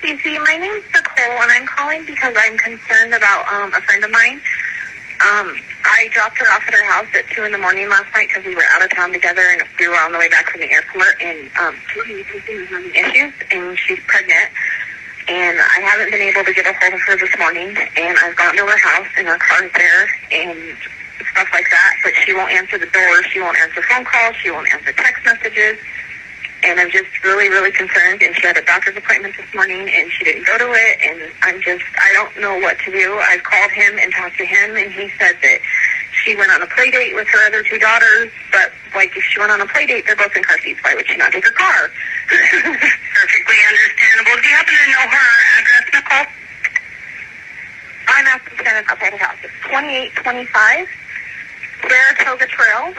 Cece, my name's Nicole, and I'm calling because I'm concerned about a friend of mine. I dropped her off at her house at 2 in the morning last night because we were out of town together, and we were on the way back from the airport, and she was having issues, and she's pregnant, and I haven't been able to get a hold of her this morning, and I've gone to her house, and her car's there, and stuff like that, but she won't answer the door, she won't answer phone calls, she won't answer text messages. And I'm just really, really concerned. And she had a doctor's appointment this morning, and she didn't go to it. And I don't know what to do. I've called him and talked to him, and he said that she went on a play date with her other two daughters. But, like, if she went on a play date, they're both in car seats. Why would she not take her car? Perfectly understandable. Do you happen to know her address, Nicole? I'm asking to send it up at her house. It's 2825 Saratoga Trail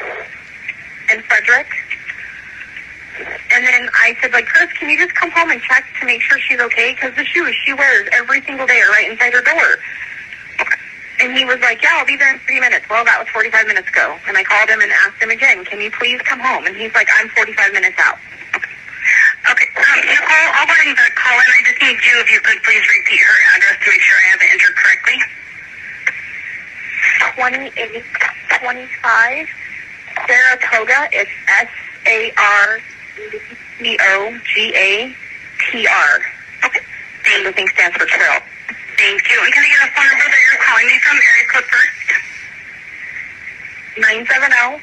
in Frederick. And then I said, like, Chris, can you just come home and check to make sure she's okay? Because the shoes she wears every single day are right inside her door. And he was like, yeah, I'll be there in 3 minutes. Well, that was 45 minutes ago. And I called him and asked him again, can you please come home? And he's like, I'm 45 minutes out. Okay. Nicole, I'll go ahead and call in. I just need you, if you could please repeat her address to make sure I have it entered correctly. 2825 Saratoga. It's Saratogatr. Okay. The thing stands for trail. Thank you. And can I get a phone number that you're calling me from? Area code first. 970.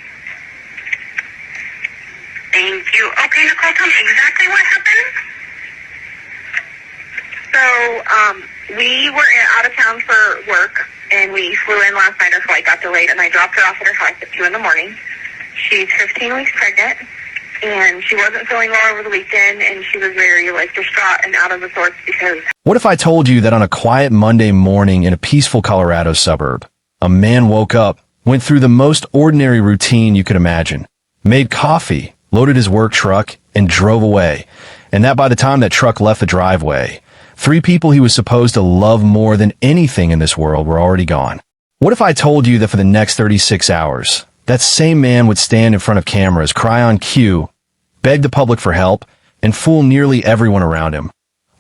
Thank you. Okay, Nicole, tell me exactly what happened. So, we were out of town for work, and we flew in last night. Our flight got delayed, and I dropped her off at her house at 2 in the morning. She's 15 weeks pregnant, and she wasn't feeling well over the weekend, and she was very, like, distraught and out of the sorts because... What if I told you that on a quiet Monday morning in a peaceful Colorado suburb, a man woke up, went through the most ordinary routine you could imagine, made coffee, loaded his work truck, and drove away, and that by the time that truck left the driveway, 3 people he was supposed to love more than anything in this world were already gone? What if I told you that for the next 36 hours, that same man would stand in front of cameras, cry on cue, beg the public for help, and fool nearly everyone around him,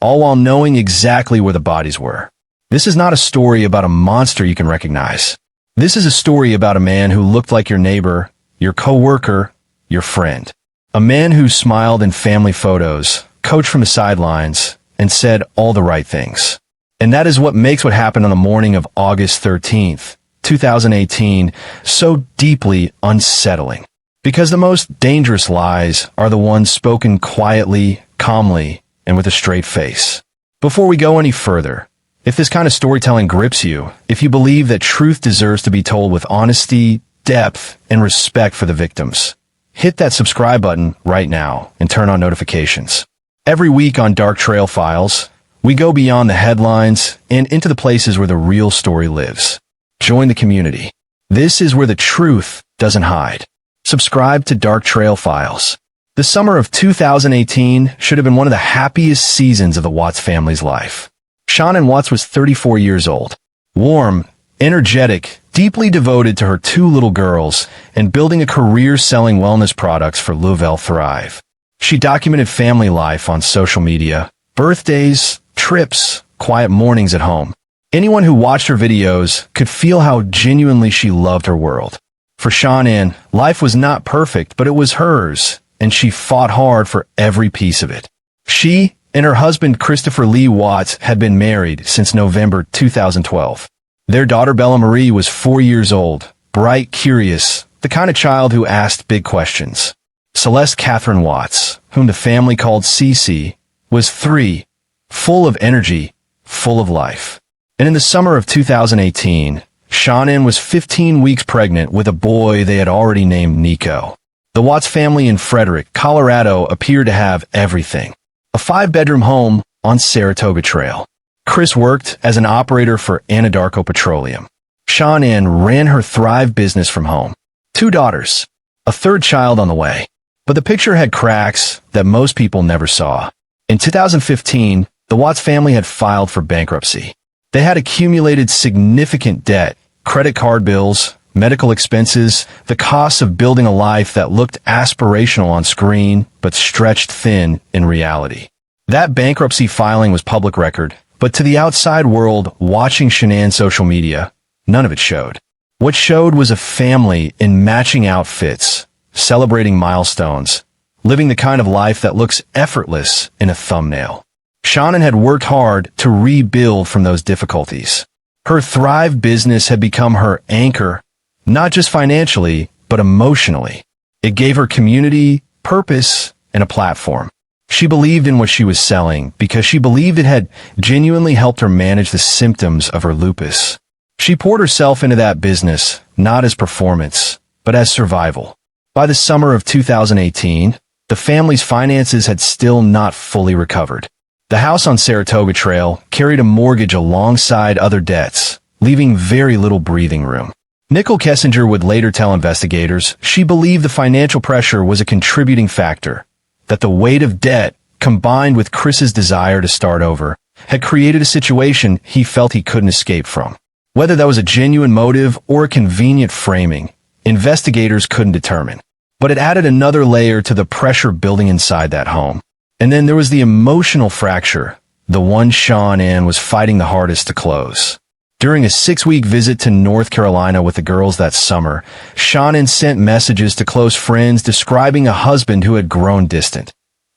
all while knowing exactly where the bodies were? This is not a story about a monster you can recognize. This is a story about a man who looked like your neighbor, your coworker, your friend. A man who smiled in family photos, coached from the sidelines, and said all the right things. And that is what makes what happened on the morning of August 13th, 2018, so deeply unsettling. Because the most dangerous lies are the ones spoken quietly, calmly, and with a straight face. Before we go any further, if this kind of storytelling grips you, if you believe that truth deserves to be told with honesty, depth, and respect for the victims, hit that subscribe button right now and turn on notifications. Every week on Dark Trail Files, we go beyond the headlines and into the places where the real story lives. Join the community. This is where the truth doesn't hide. Subscribe to Dark Trail Files. The summer of 2018 should have been one of the happiest seasons of the Watts family's life. Shanann Watts was 34 years old, warm, energetic, deeply devoted to her 2 little girls, and building a career selling wellness products for Louisville Thrive. She documented family life on social media, birthdays, trips, quiet mornings at home. Anyone who watched her videos could feel how genuinely she loved her world. For Shanann, life was not perfect, but it was hers, and she fought hard for every piece of it. She and her husband Christopher Lee Watts had been married since November 2012. Their daughter Bella Marie was 4 years old, bright, curious, the kind of child who asked big questions. Celeste Catherine Watts, whom the family called Cece, was 3, full of energy, full of life. And in the summer of 2018, Shanann was 15 weeks pregnant with a boy they had already named Nico. The Watts family in Frederick, Colorado appeared to have everything. A 5-bedroom home on Saratoga Trail. Chris worked as an operator for Anadarko Petroleum. Shanann ran her Thrive business from home. 2 daughters, a 3rd child on the way. But the picture had cracks that most people never saw. In 2015, the Watts family had filed for bankruptcy. They had accumulated significant debt, credit card bills, medical expenses, the costs of building a life that looked aspirational on screen but stretched thin in reality. That bankruptcy filing was public record, but to the outside world watching Shanann's social media, none of it showed. What showed was a family in matching outfits, celebrating milestones, living the kind of life that looks effortless in a thumbnail. Shanann had worked hard to rebuild from those difficulties. Her Thrive business had become her anchor, not just financially, but emotionally. It gave her community, purpose, and a platform. She believed in what she was selling because she believed it had genuinely helped her manage the symptoms of her lupus. She poured herself into that business, not as performance, but as survival. By the summer of 2018, the family's finances had still not fully recovered. The house on Saratoga Trail carried a mortgage alongside other debts, leaving very little breathing room. Nicole Kessinger would later tell investigators she believed the financial pressure was a contributing factor, that the weight of debt, combined with Chris's desire to start over, had created a situation he felt he couldn't escape from. Whether that was a genuine motive or a convenient framing, investigators couldn't determine. But it added another layer to the pressure building inside that home. And then there was the emotional fracture, the one Shanann was fighting the hardest to close. During a 6-week visit to North Carolina with the girls that summer, Shanann sent messages to close friends describing a husband who had grown distant.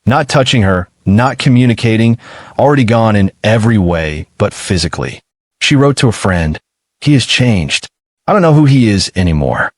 Not touching her, not communicating, already gone in every way but physically. She wrote to a friend, "He has changed. I don't know who he is anymore."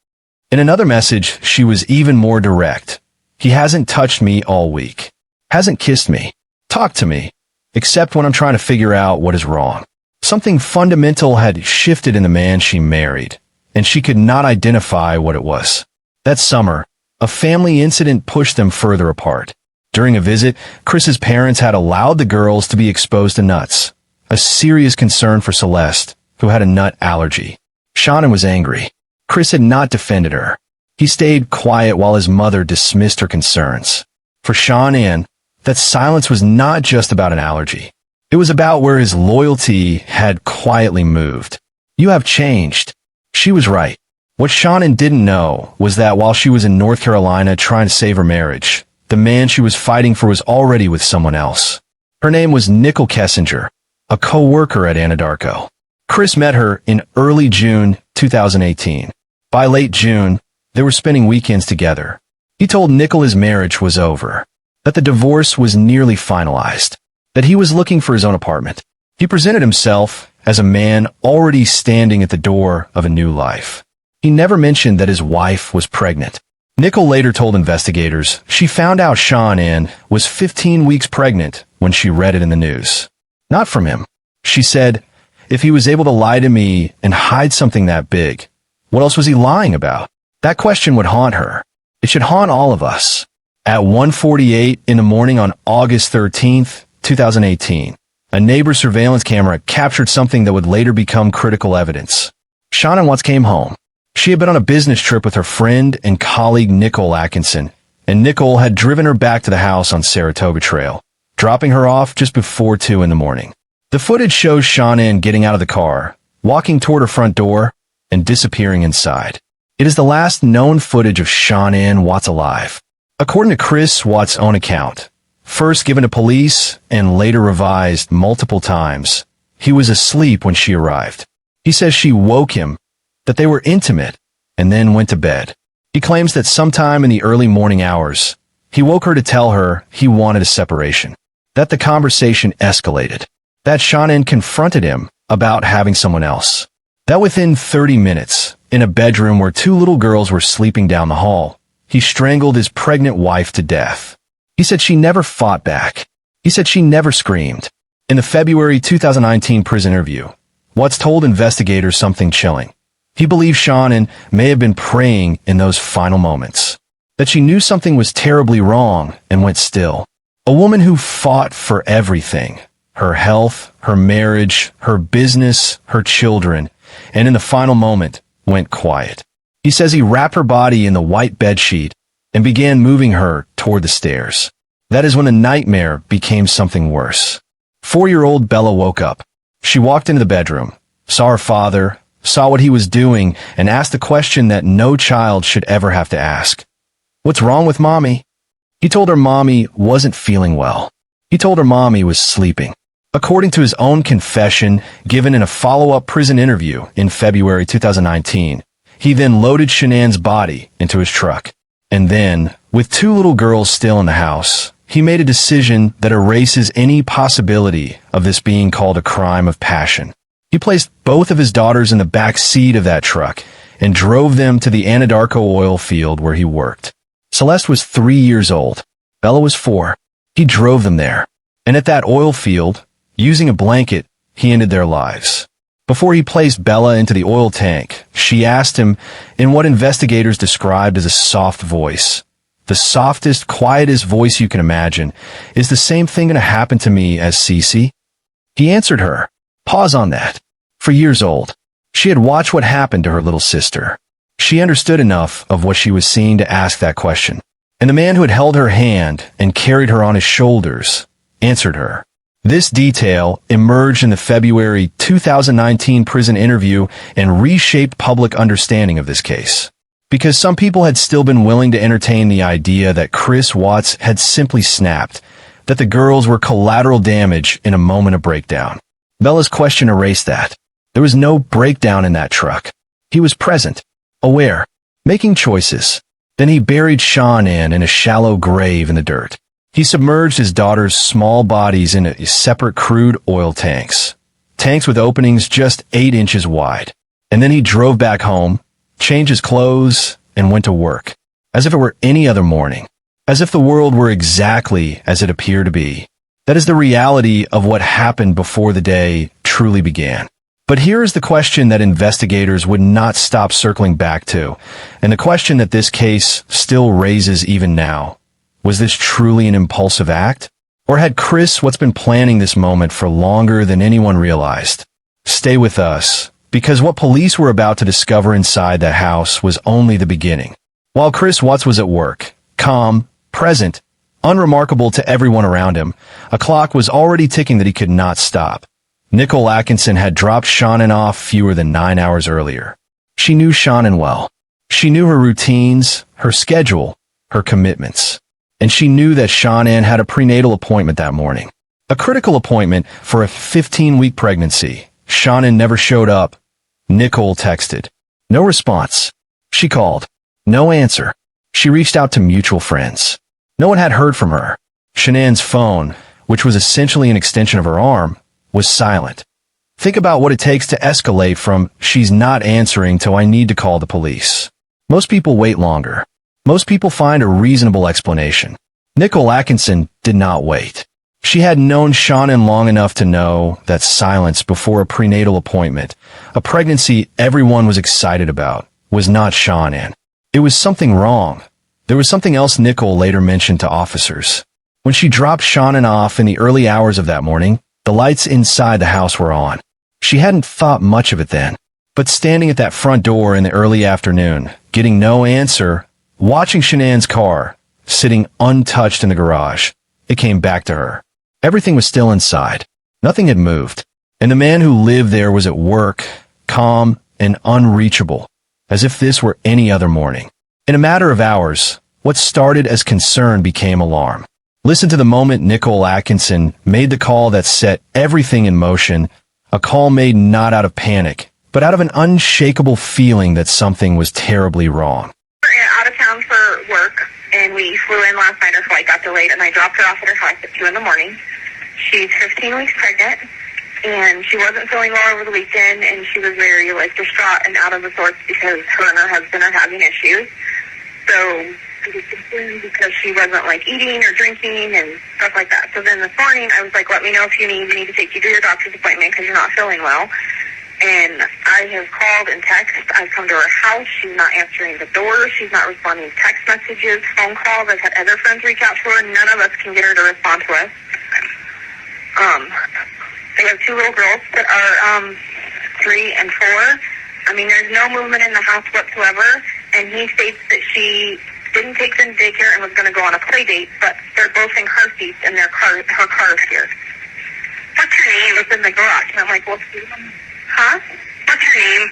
In another message, she was even more direct. "He hasn't touched me all week. Hasn't kissed me. Talked to me. Except when I'm trying to figure out what is wrong." Something fundamental had shifted in the man she married, and she could not identify what it was. That summer, a family incident pushed them further apart. During a visit, Chris's parents had allowed the girls to be exposed to nuts, a serious concern for Celeste, who had a nut allergy. Shanann was angry. Chris had not defended her. He stayed quiet while his mother dismissed her concerns. For Shanann, that silence was not just about an allergy. It was about where his loyalty had quietly moved. "You have changed." She was right. What Shanann didn't know was that while she was in North Carolina trying to save her marriage, the man she was fighting for was already with someone else. Her name was Nicole Kessinger, a co-worker at Anadarko. Chris met her in early June 2018. By late June, they were spending weekends together. He told Nicole his marriage was over, that the divorce was nearly finalized, that he was looking for his own apartment. He presented himself as a man already standing at the door of a new life. He never mentioned that his wife was pregnant. Nicole later told investigators she found out Shanann was 15 weeks pregnant when she read it in the news. Not from him. She said, "If he was able to lie to me and hide something that big, what else was he lying about?" That question would haunt her. It should haunt all of us. At 1:48 in the morning on August 13th, 2018, a neighbor's surveillance camera captured something that would later become critical evidence. Shanann Watts came home. She had been on a business trip with her friend and colleague Nicole Atkinson, and Nicole had driven her back to the house on Saratoga Trail, dropping her off just before 2 in the morning. The footage shows Shanann getting out of the car, walking toward her front door, and disappearing inside. It is the last known footage of Shanann Watts alive. According to Chris Watts' own account, first given to police and later revised multiple times, he was asleep when she arrived. He says she woke him, that they were intimate, and then went to bed. He claims that sometime in the early morning hours, he woke her to tell her he wanted a separation, that the conversation escalated, that Shanann confronted him about having someone else, that within 30 minutes, in a bedroom where 2 little girls were sleeping down the hall, he strangled his pregnant wife to death. He said she never fought back. He said she never screamed. In the February 2019 prison interview, Watts told investigators something chilling. He believed Shanann may have been praying in those final moments, that she knew something was terribly wrong and went still. A woman who fought for everything, her health, her marriage, her business, her children, and in the final moment, went quiet. He says he wrapped her body in the white bedsheet and began moving her toward the stairs. That is when the nightmare became something worse. 4-year-old Bella woke up. She walked into the bedroom, saw her father, saw what he was doing, and asked the question that no child should ever have to ask. "What's wrong with Mommy?" He told her Mommy wasn't feeling well. He told her mom he was sleeping. According to his own confession given in a follow-up prison interview in February 2019, he then loaded Shanann's body into his truck. And then, with 2 little girls still in the house, he made a decision that erases any possibility of this being called a crime of passion. He placed both of his daughters in the back seat of that truck and drove them to the Anadarko oil field where he worked. Celeste was 3 years old. Bella was 4. He drove them there. And at that oil field, using a blanket, he ended their lives. Before he placed Bella into the oil tank, she asked him in what investigators described as a soft voice. The softest, quietest voice you can imagine. Is the same thing going to happen to me as Cece? He answered her. Pause on that. For years old, she had watched what happened to her little sister. She understood enough of what she was seeing to ask that question. And the man who had held her hand and carried her on his shoulders answered her. This detail emerged in the February 2019 prison interview and reshaped public understanding of this case. Because some people had still been willing to entertain the idea that Chris Watts had simply snapped, that the girls were collateral damage in a moment of breakdown. Bella's question erased that. There was no breakdown in that truck. He was present, aware, making choices. Then he buried Shanann in a shallow grave in the dirt. He submerged his daughter's small bodies in separate crude oil tanks. Tanks with openings just 8 inches wide. And then he drove back home, changed his clothes, and went to work. As if it were any other morning. As if the world were exactly as it appeared to be. That is the reality of what happened before the day truly began. But here is the question that investigators would not stop circling back to, and the question that this case still raises even now. Was this truly an impulsive act? Or had Chris what's been planning this moment for longer than anyone realized? Stay with us, because what police were about to discover inside that house was only the beginning. While Chris Watts was at work, calm, present, unremarkable to everyone around him, a clock was already ticking that he could not stop. Nicole Atkinson had dropped Shanann off fewer than 9 hours earlier. She knew Shanann well. She knew her routines, her schedule, her commitments. And she knew that Shanann had a prenatal appointment that morning. A critical appointment for a 15-week pregnancy. Shanann never showed up. Nicole texted. No response. She called. No answer. She reached out to mutual friends. No one had heard from her. Shanann's phone, which was essentially an extension of her arm, was silent. Think about what it takes to escalate from she's not answering to I need to call the police. Most people wait longer. Most people find a reasonable explanation. Nicole Atkinson did not wait. She had known Shanann long enough to know that silence before a prenatal appointment, a pregnancy everyone was excited about, was not Shanann. It was something wrong. There was something else Nicole later mentioned to officers. When she dropped Shanann off in the early hours of that morning, the lights inside the house were on. She hadn't thought much of it then. But standing at that front door in the early afternoon, getting no answer, watching Shanann's car, sitting untouched in the garage, it came back to her. Everything was still inside. Nothing had moved. And the man who lived there was at work, calm and unreachable, as if this were any other morning. In a matter of hours, what started as concern became alarm. Listen to the moment Nicole Atkinson made the call that set everything in motion, a call made not out of panic, but out of an unshakable feeling that something was terribly wrong. We're out of town for work, and we flew in last night. Our flight got delayed, and I dropped her off at her house at 2 in the morning. She's 15 weeks pregnant, and she wasn't feeling well over the weekend, and she was very, distraught and out of the sorts because her and her husband are having issues. So she was concerned because she wasn't, eating or drinking and stuff like that. So then this morning, I was like, let me know if you need me to take you to your doctor's appointment because you're not feeling well. And I have called and texted. I've come to her house. She's not answering the door. She's not responding to text messages, phone calls. I've had other friends reach out to her. None of us can get her to respond to us. They have 2 little girls that are 3 and 4. I mean, there's no movement in the house whatsoever. And he states that she didn't take them to daycare and was going to go on a play date, but they're both in car seats and her car is here. What's her name? It's in the garage. And I'm like, well, huh? What's her name?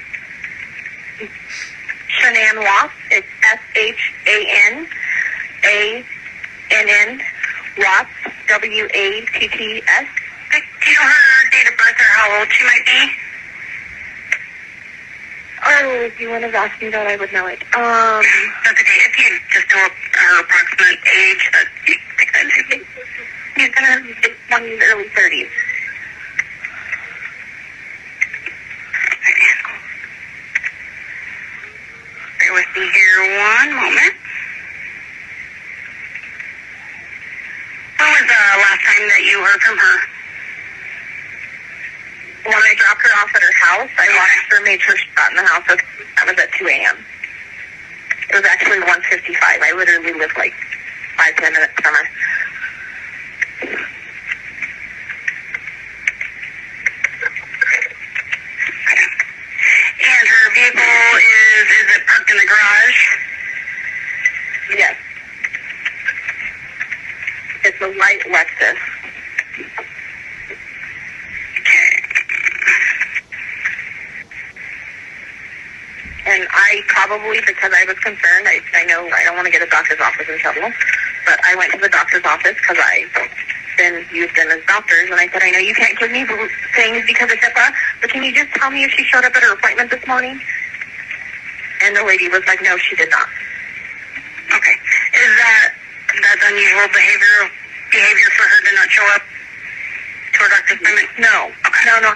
Shanann Watts. It's Shanann Watts. Watts. Do you know her date of birth or how old she might be? Oh, if you would have asked me that, I would know it. That's okay. If you just know her approximate age, that's He's gonna be one in his early 30s. Bear with me here one moment. When was the last time that you heard from her? When I dropped her off at her house, I watched her, made sure she got in the house. That was at 2 a.m. It was actually 1:55. I literally lived like 5-10 minutes from her. And her vehicle is it parked in the garage? Yes. It's a light Lexus. And I probably, because I was concerned, I know I don't want to get a doctor's office in trouble, but I went to the doctor's office because I've been used in as doctors, and I said, I know you can't give me things because of HIPAA, but can you just tell me if she showed up at her appointment this morning? And the lady was like, no, she did not. Okay. Is that's unusual behavior for her to not show up to her doctor's appointment? No. Okay. No.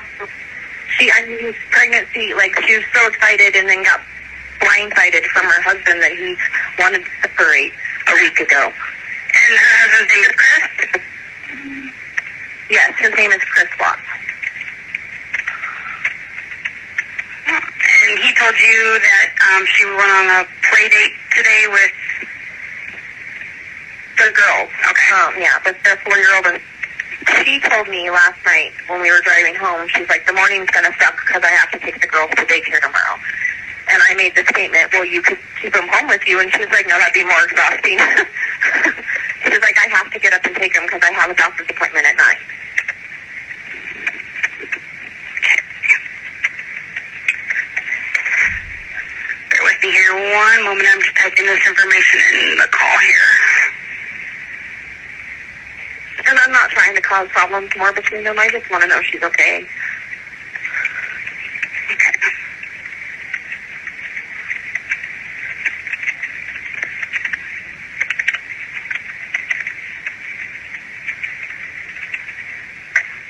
Pregnancy, like, she was so excited and then got blindsided from her husband that he wanted to separate a week ago. And her husband's name is Chris? Yes, his name is Chris Watts. And he told you that she went on a play date today with The girls. Okay. Yeah, but they're 4-year-old, and she told me last night when we were driving home, she's like, the morning's going to suck because I have to take the girls to daycare tomorrow. And I made the statement, well, you could keep them home with you. And she's like, no, that'd be more exhausting. She's like, I have to get up and take them because I have a doctor's appointment at 9. Bear with me here one moment. I'm just typing this information in the call here. And I'm not trying to cause problems more between them. I just want to know she's okay. Okay.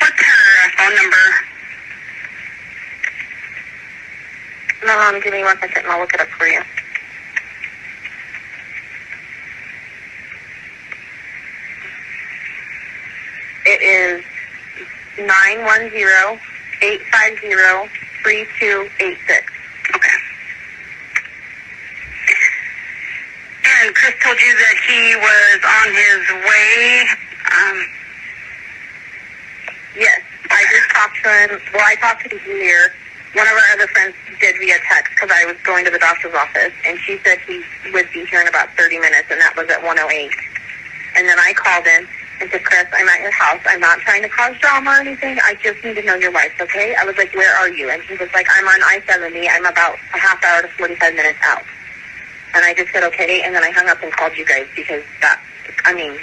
What's her phone number? No, give me 1 second and I'll look it up for you. It is 910-850-3286. Okay. And Chris told you that he was on his way. Yes, I just talked to him. Well, I talked to him earlier. One of our other friends did via text because I was going to the doctor's office, and she said he would be here in about 30 minutes, and that was at 1:08. And then I called him and said, Chris, I'm at your house. I'm not trying to cause drama or anything. I just need to know your life, okay? I was like, where are you? And he was like, I'm on I-70. I'm about a half hour to 45 minutes out. And I just said, okay, and then I hung up and called you guys because I'm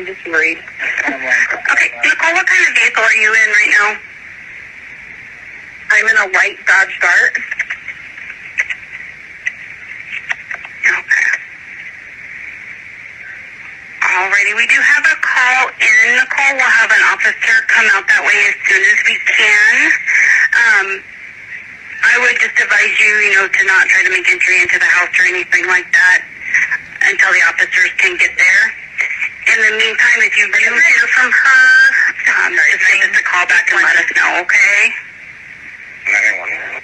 just worried. Okay, Nicole, what kind of vehicle are you in right now? I'm in a white Dodge Dart. Okay. Alrighty, we do have a call in, Nicole. We'll have an officer come out that way as soon as we can. I would just advise you, to not try to make entry into the house or anything like that until the officers can get there. In the meantime, if you do hear from her, just give us a call back and let us know, okay?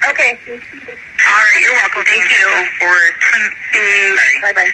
Okay. All right, you're welcome. Thank you. Bye-bye.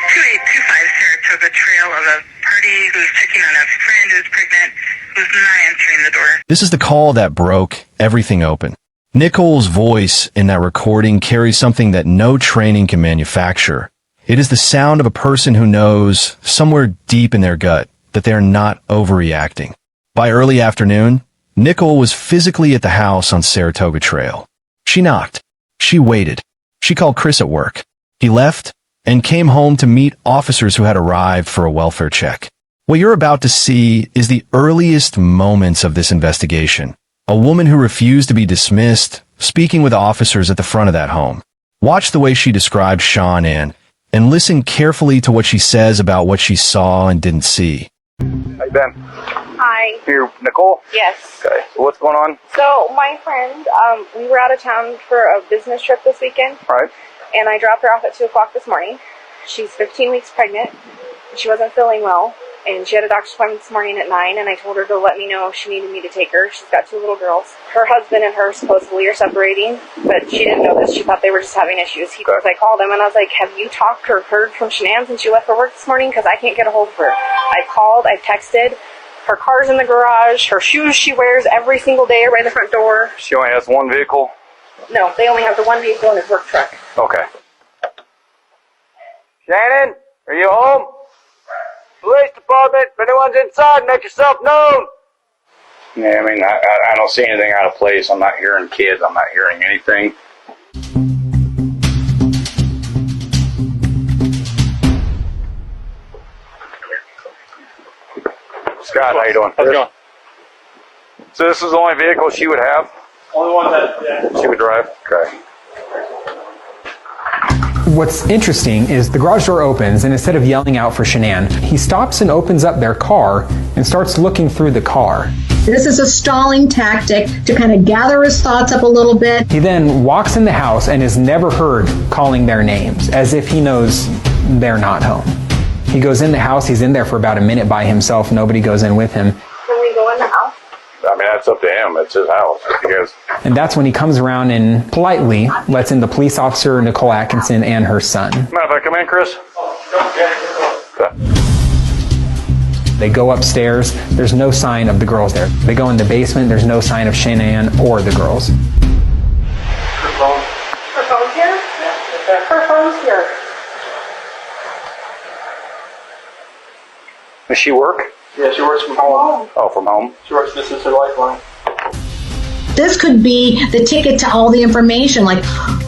2825 Saratoga Trail of a party who's checking on a friend who's pregnant who's not answering the door. This is the call that broke everything open. Nicole's voice in that recording carries something that no training can manufacture. It is the sound of a person who knows, somewhere deep in their gut, that they are not overreacting. By early afternoon, Nicole was physically at the house on Saratoga Trail. She knocked. She waited. She called Chris at work. He left and came home to meet officers who had arrived for a welfare check. What you're about to see is the earliest moments of this investigation. A woman who refused to be dismissed, speaking with officers at the front of that home. Watch the way she describes Shanann and listen carefully to what she says about what she saw and didn't see. How you been? Hi. Here, Nicole? Yes. Okay, so what's going on? So my friend, we were out of town for a business trip this weekend, Right. and I dropped her off at 2 o'clock this morning. She's 15 weeks pregnant. She wasn't feeling well, and she had a doctor's appointment this morning at 9, and I told her to let me know if she needed me to take her. She's got 2 little girls. Her husband and her supposedly are separating, but she didn't know this. She thought they were just having issues. I called him, and I was like, have you talked or heard from Shanann since she left for work this morning? Because I can't get a hold of her. I called, I texted. Her car's in the garage. Her shoes she wears every single day are by the front door. She only has one vehicle? No, they only have the one vehicle in his work truck. Okay. Shanann, are you home? Police department, if anyone's inside, make yourself known. Yeah, I mean, I don't see anything out of place. I'm not hearing kids. I'm not hearing anything. Scott, how you doing? How's it going? So this is the only vehicle she would have? Only one that, She would drive? Okay. What's interesting is the garage door opens, and instead of yelling out for Shanann, he stops and opens up their car and starts looking through the car. This is a stalling tactic to kind of gather his thoughts up a little bit. He then walks in the house and is never heard calling their names, as if he knows they're not home. He goes in the house, he's in there for about a minute by himself, nobody goes in with him. Can we go in the house? I mean, that's up to him. It's his house. Because And that's when he comes around and politely lets in the police officer, Nicole Atkinson, and her son. mind if I come in, Chris? Okay. They go upstairs, there's no sign of the girls there. They go in the basement, there's no sign of Shanann or the girls. her phone. Her phone's here? Her phone's here. Does she work? Yeah, she works from home. Oh, from home? She works this is her lifeline. This could be the ticket to all the information, like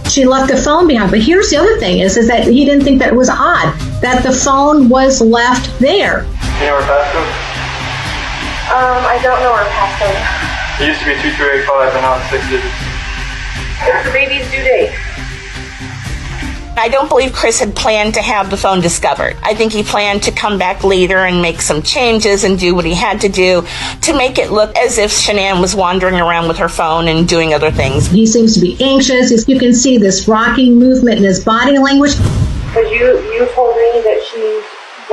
she left the phone behind. But here's the other thing is that he didn't think that it was odd that the phone was left there. You know her passcode? I don't know her passcode. It used to be 2385 and now it's 6 digits. It's the baby's due date. I don't believe Chris had planned to have the phone discovered. I think he planned to come back later and make some changes and do what he had to do to make it look as if Shanann was wandering around with her phone and doing other things. He seems to be anxious. You can see this rocking movement in his body language. Because you told me that she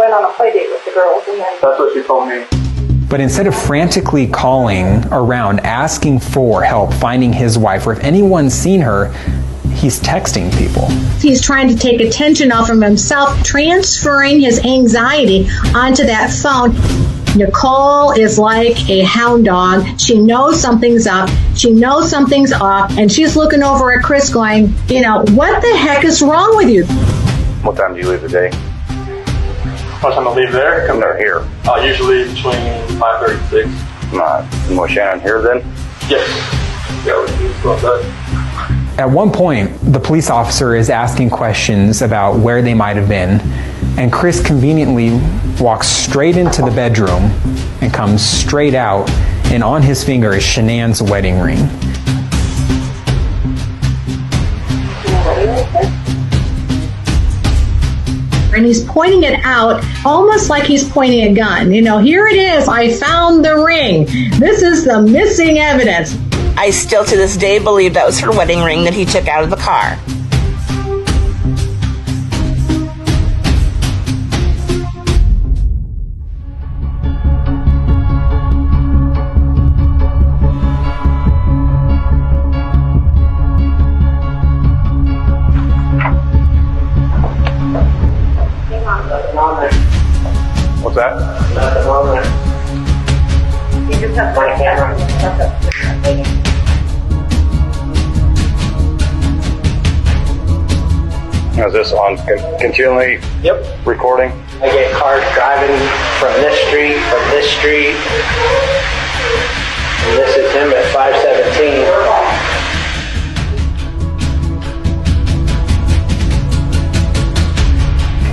went on a play date with the girls and then... That's what she told me. But instead of frantically calling around, asking for help, finding his wife, or if anyone's seen her, he's texting people. He's trying to take attention off of himself, transferring his anxiety onto that phone. Nicole is like a hound dog. She knows something's up. She knows something's off. And she's looking over at Chris going, what the heck is wrong with you? What time do you leave today? What time I leave there? Come there here. Usually between 5:30 and 6. Not. Was Shanann here then? Yes. Yeah, we still outside. At one point, the police officer is asking questions about where they might have been, and Chris conveniently walks straight into the bedroom and comes straight out, and on his finger is Shanann's wedding ring. And he's pointing it out almost like he's pointing a gun. Here it is. I found the ring. This is the missing evidence. I still to this day believe that was her wedding ring that he took out of the car. Nothing on there. What's that? Nothing on there. You just have my camera. Is this on continually Yep. recording? I get cars driving from this street, and this is him at 517.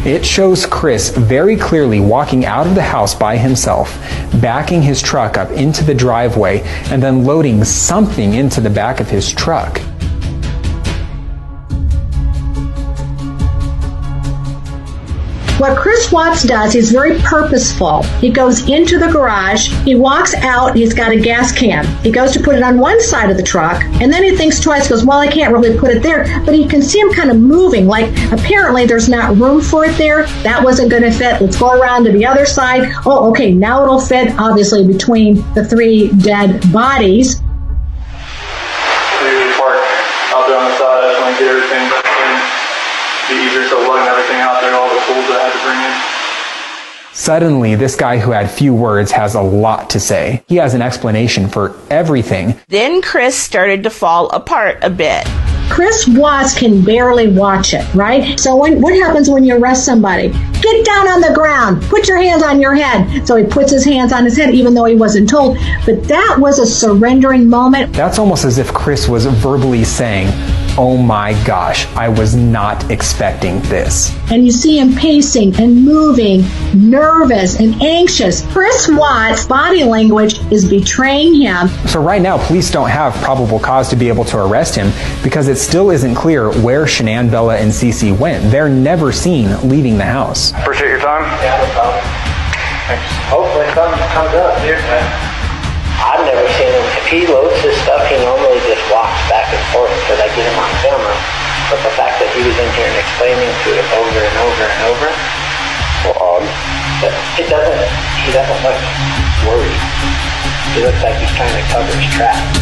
It shows Chris very clearly walking out of the house by himself, backing his truck up into the driveway, and then loading something into the back of his truck. What Chris Watts does is very purposeful. He goes into the garage, he walks out, he's got a gas can. He goes to put it on one side of the truck, and then he thinks twice, goes, well, I can't really put it there, but you can see him kind of moving, like apparently there's not room for it there. That wasn't going to fit. Let's go around to the other side. Oh, okay, now it'll fit, obviously, between the 3 dead bodies. We usually park out there on the side. I just want to get everything in. Be easier, so lugging everything out there, all the tools that I had to bring in. Suddenly, this guy who had few words has a lot to say. He has an explanation for everything. Then Chris started to fall apart a bit. Chris Watts can barely watch it, right? So what happens when you arrest somebody? Get down on the ground. Put your hands on your head. So he puts his hands on his head, even though he wasn't told. But that was a surrendering moment. That's almost as if Chris was verbally saying, oh my gosh, I was not expecting this. And you see him pacing and moving, nervous and anxious. Chris Watts' body language is betraying him. So right now, police don't have probable cause to be able to arrest him because it still isn't clear where Shanann, Bella, and Cece went. They're never seen leaving the house. Appreciate your time. Yeah, no problem. Thanks. Hopefully something comes up. I've never seen him. If he loads his stuff, he normally just walks back and forth because I get him on camera. But the fact that he was in here and explaining to it over and over and over, Well, odd. but he doesn't look worried. He looks like he's trying to cover his tracks.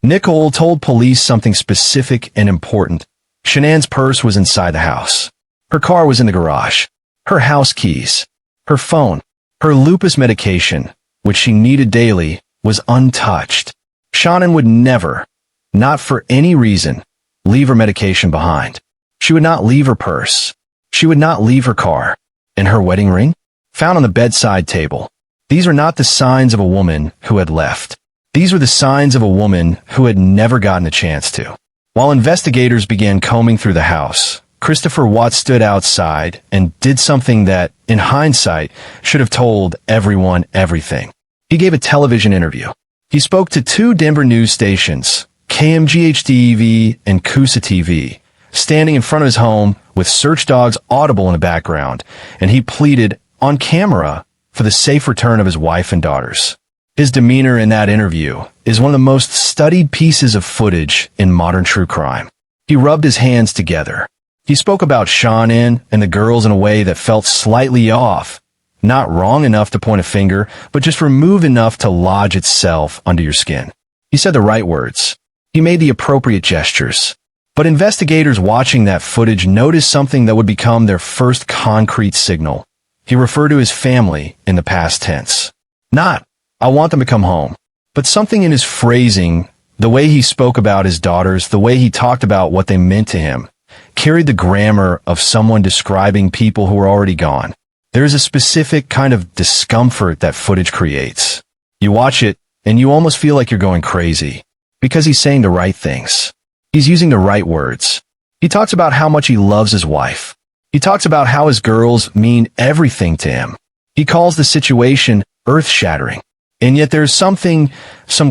Nicole told police something specific and important. Shanann's purse was inside the house. Her car was in the garage. Her house keys, her phone, her lupus medication, which she needed daily, was untouched. Shanann would never, not for any reason, leave her medication behind. She would not leave her purse. She would not leave her car. And her wedding ring? Found on the bedside table. These are not the signs of a woman who had left. These were the signs of a woman who had never gotten a chance to. While investigators began combing through the house, Christopher Watts stood outside and did something that, in hindsight, should have told everyone everything. He gave a television interview. He spoke to 2 Denver news stations, KMGH-TV and Coosa TV, standing in front of his home with search dogs audible in the background, and he pleaded, on camera, for the safe return of his wife and daughters. His demeanor in that interview is one of the most studied pieces of footage in modern true crime. He rubbed his hands together. He spoke about Shanann and the girls in a way that felt slightly off, not wrong enough to point a finger, but just remove enough to lodge itself under your skin. He said the right words. He made the appropriate gestures. But investigators watching that footage noticed something that would become their first concrete signal. He referred to his family in the past tense. Not, I want them to come home, but something in his phrasing, the way he spoke about his daughters, the way he talked about what they meant to him, carried the grammar of someone describing people who are already gone. There is a specific kind of discomfort that footage creates. You watch it, and you almost feel like you're going crazy, because he's saying the right things. He's using the right words. He talks about how much he loves his wife. He talks about how his girls mean everything to him. He calls the situation earth-shattering. And yet there's some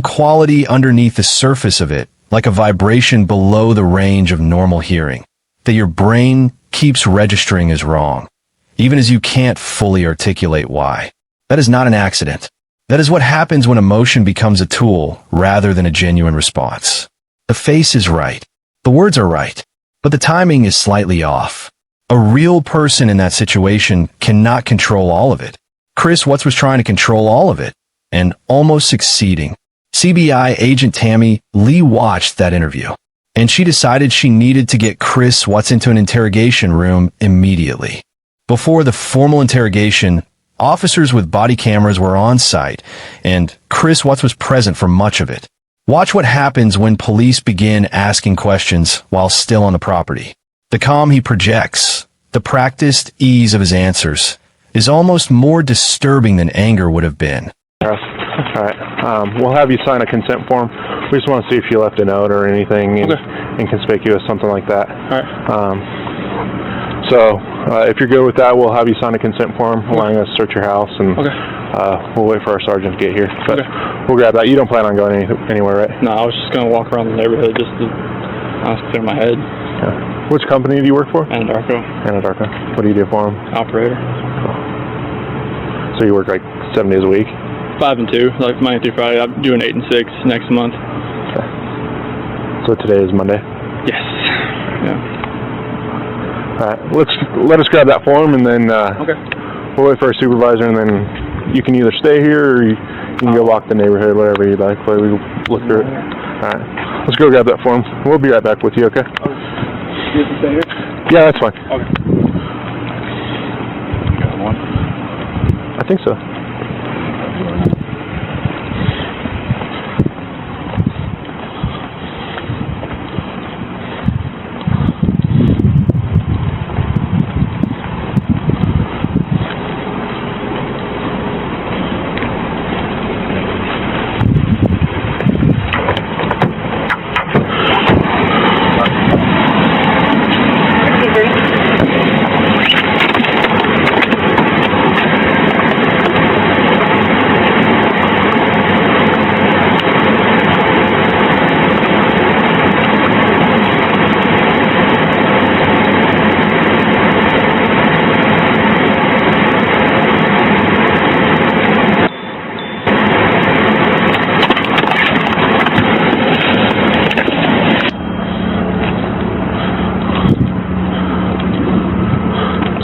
quality underneath the surface of it, like a vibration below the range of normal hearing, that your brain keeps registering as wrong, even as you can't fully articulate why. That is not an accident. That is what happens when emotion becomes a tool rather than a genuine response. The face is right. The words are right. But the timing is slightly off. A real person in that situation cannot control all of it. Chris Watts was trying to control all of it, and almost succeeding. CBI agent Tammy Lee watched that interview, and she decided she needed to get Chris Watts into an interrogation room immediately. Before the formal interrogation, officers with body cameras were on site, and Chris Watts was present for much of it. Watch what happens when police begin asking questions while still on the property. The calm he projects, the practiced ease of his answers, is almost more disturbing than anger would have been. All right. We'll have you sign a consent form. We just want to see if you left a note or anything inconspicuous, something like that. All right. So if you're good with that, we'll have you sign a consent form allowing us to search your house, and we'll wait for our sergeant to get here. But we'll grab that. You don't plan on going anywhere, right? No, I was just going to walk around the neighborhood just to honestly clear my head. Yeah. Which company do you work for? Anadarko. Anadarko. What do you do for them? Operator. So you work like 7 days a week? 5 and 2, like Monday through Friday. I'm doing 8 and 6 next month. Okay. So today is Monday? Yes. Yeah. All right. Let us grab that form, and then we'll wait for our supervisor, and then you can either stay here or you can go walk the neighborhood, whatever you'd like. We look through it. All right. Let's go grab that form. We'll be right back with you, okay? You have to stay here? Yeah, that's fine. Okay. Got one? I think so.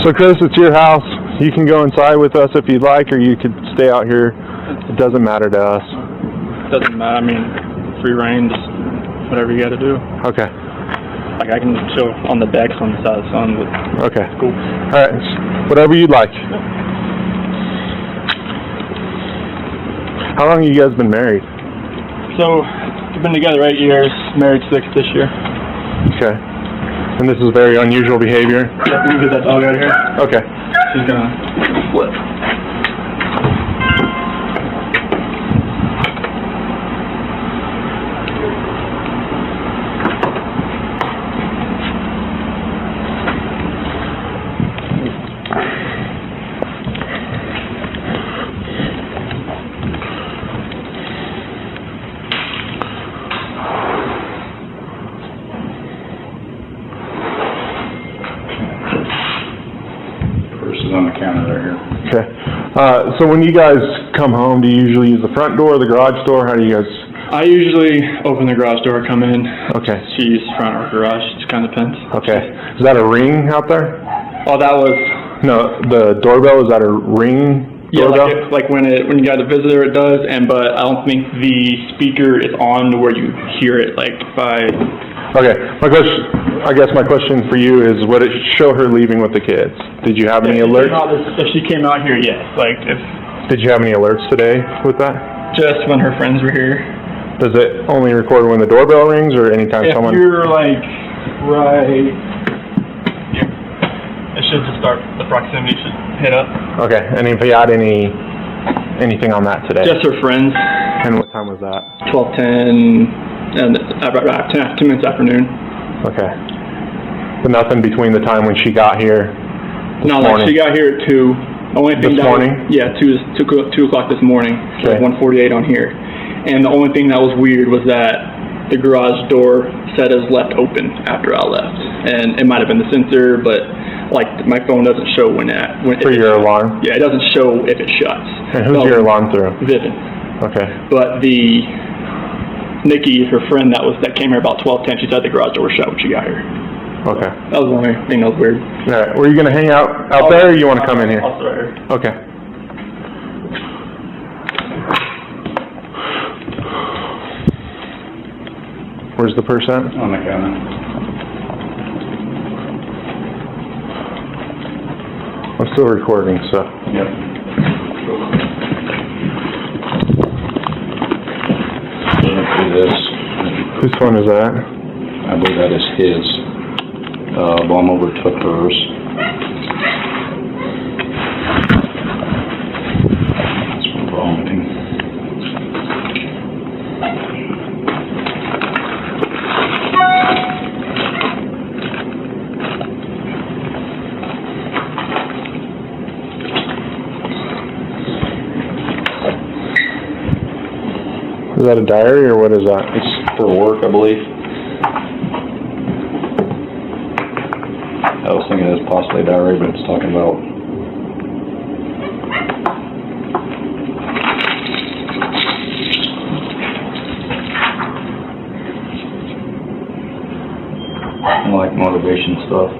So Chris, it's your house. You can go inside with us if you'd like, or you could stay out here. It doesn't matter to us. Doesn't matter. I mean, free reign, just whatever you got to do. Okay. Like I can chill on the decks on the side of the sun, but okay. Cool. All right. Whatever you'd like. How long have you guys been married? So we've been together 8 years, married 6 this year. Okay. And this is very unusual behavior? Yeah, we can get that dog out of here. Okay. She's gonna flip. On the counter right here. Okay. So when you guys come home, do you usually use the front door or the garage door? How do you guys? I usually open the garage door, come in. Okay. She uses front or garage. It kind of depends. Okay. Is that a ring out there? Oh, that was. No, the doorbell, is that a ring doorbell? Yeah, like when you got a visitor, it does. But I don't think the speaker is on to where you hear it. Like by. Okay. I guess my question for you is, would it show her leaving with the kids? Did you have any alerts? If she came out here, yes. Like if. Did you have any alerts today with that? Just when her friends were here. Does it only record when the doorbell rings, or anytime someone? If you're like right here, it should just start. The proximity should hit up. Okay. And if you had anything on that today? Just her friends. And what time was that? 12:10, and about 2 minutes afternoon. Okay. But nothing between the time when she got here. No, like she got here at 2. The only thing this morning? Yeah, 2 o'clock this morning. Okay. 1:48 on here. And the only thing that was weird was that the garage door said is left open after I left. And it might have been the sensor, but like my phone doesn't show when for your alarm? Yeah, it doesn't show if it shuts. And who's your alarm through? Vivint. Okay. But Nikki, her friend that came here about 12:10, she said the garage door was shut when she got here. Okay. That was the only thing that was weird. All right. Were you going to hang out there, or you want to come in here? I'll sit right here. Okay. Where's the purse at? On the counter. I'm still recording, so. Yep. This. Whose phone is that? I believe that is his. Bomb overtook hers. That's from vomiting. Is that a diary or what is that? It's for work, I believe. I was thinking it was possibly a diary, but it's talking about like motivation stuff.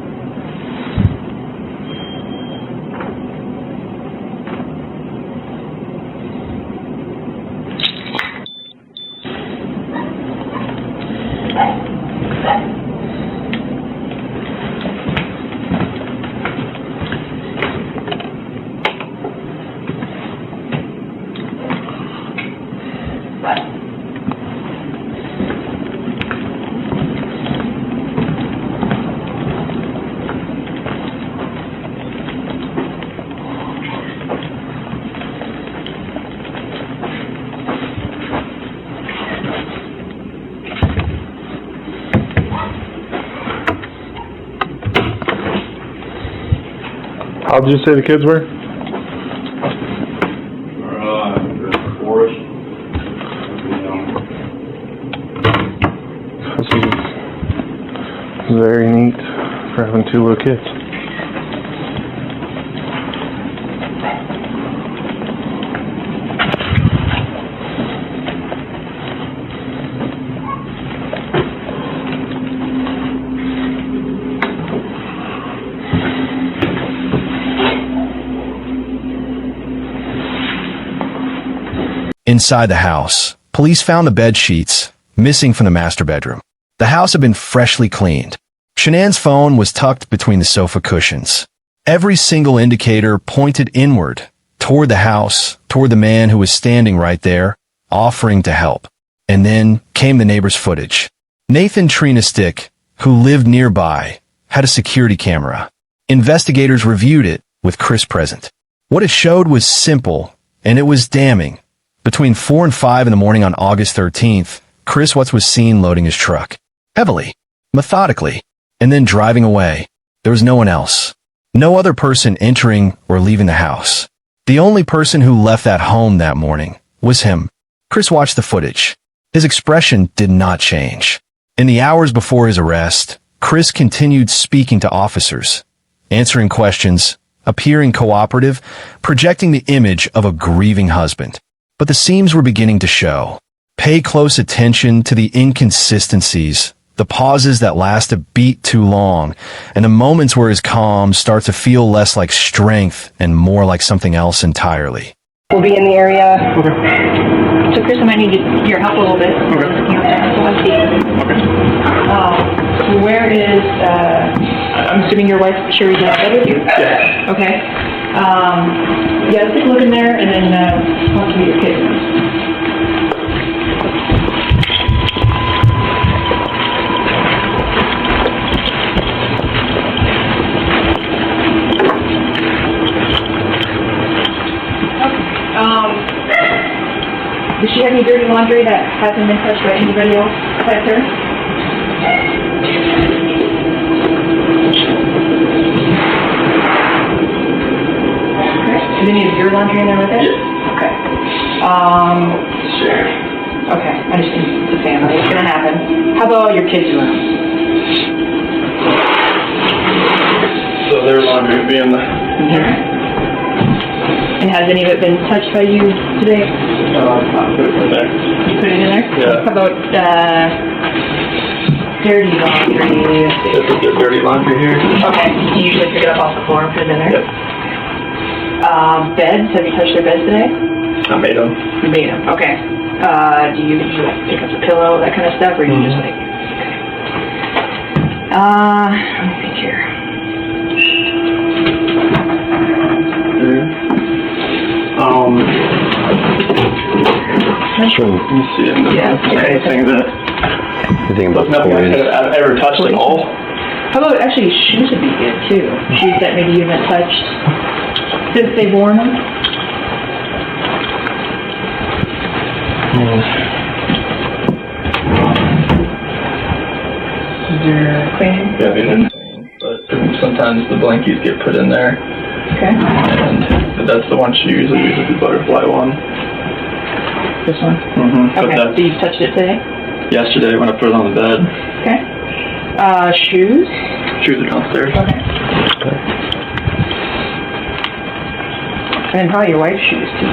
How did you say the kids were? Forest. This is very neat for having 2 little kids. Inside the house, police found the bed sheets missing from the master bedroom. The house had been freshly cleaned. Shanann's phone was tucked between the sofa cushions. Every single indicator pointed inward, toward the house, toward the man who was standing right there, offering to help. And then came the neighbor's footage. Nathan Trina Stick, who lived nearby, had a security camera. Investigators reviewed it with Chris present. What it showed was simple, and it was damning. Between 4 and 5 in the morning on August 13th, Chris Watts was seen loading his truck. Heavily, methodically, and then driving away. There was no one else. No other person entering or leaving the house. The only person who left that home that morning was him. Chris watched the footage. His expression did not change. In the hours before his arrest, Chris continued speaking to officers, answering questions, appearing cooperative, projecting the image of a grieving husband. But the seams were beginning to show. Pay close attention to the inconsistencies, the pauses that last a beat too long, and the moments where his calm starts to feel less like strength and more like something else entirely. We'll be in the area. Okay. So Chris, I might need your help a little bit. Okay. Okay. Where is, I'm assuming your wife, Sherry's in bed with you? Yeah. Okay. Yeah, let's take a look in there and then talk to your kids. Does she have any dirty laundry that hasn't been touched by anybody else besides her? Is any of your laundry in there with it? Yeah. Okay. Sure. Okay, I just think it's a family. It's gonna happen. How about all your kids' rooms? So their laundry would be in the... And has any of it been touched by you today? I'll put it in there. You put it in there? Yeah. How about, dirty laundry? This is the dirty laundry here. Okay, you usually pick it up off the floor and put it in there? Yep. Beds, have you touched their beds today? I made them. You made them, okay. Do you like pick up the pillow, that kind of stuff, or you just like, okay. Let me think here. Sure. Let me see. Anything that... You think about nothing I've ever touched at all. How about, actually, shoes would be good, too. Shoes that maybe you haven't touched since they've worn them? Is there cleaning? Yeah, they didn't. But sometimes the blankies get put in there. Okay. And that's the one she usually uses, the butterfly one. This one? Mm-hmm. Okay, so you touched it today? Yesterday when I put it on the bed. Okay. Shoes? Shoes are downstairs. Okay. And probably your wife's shoes too.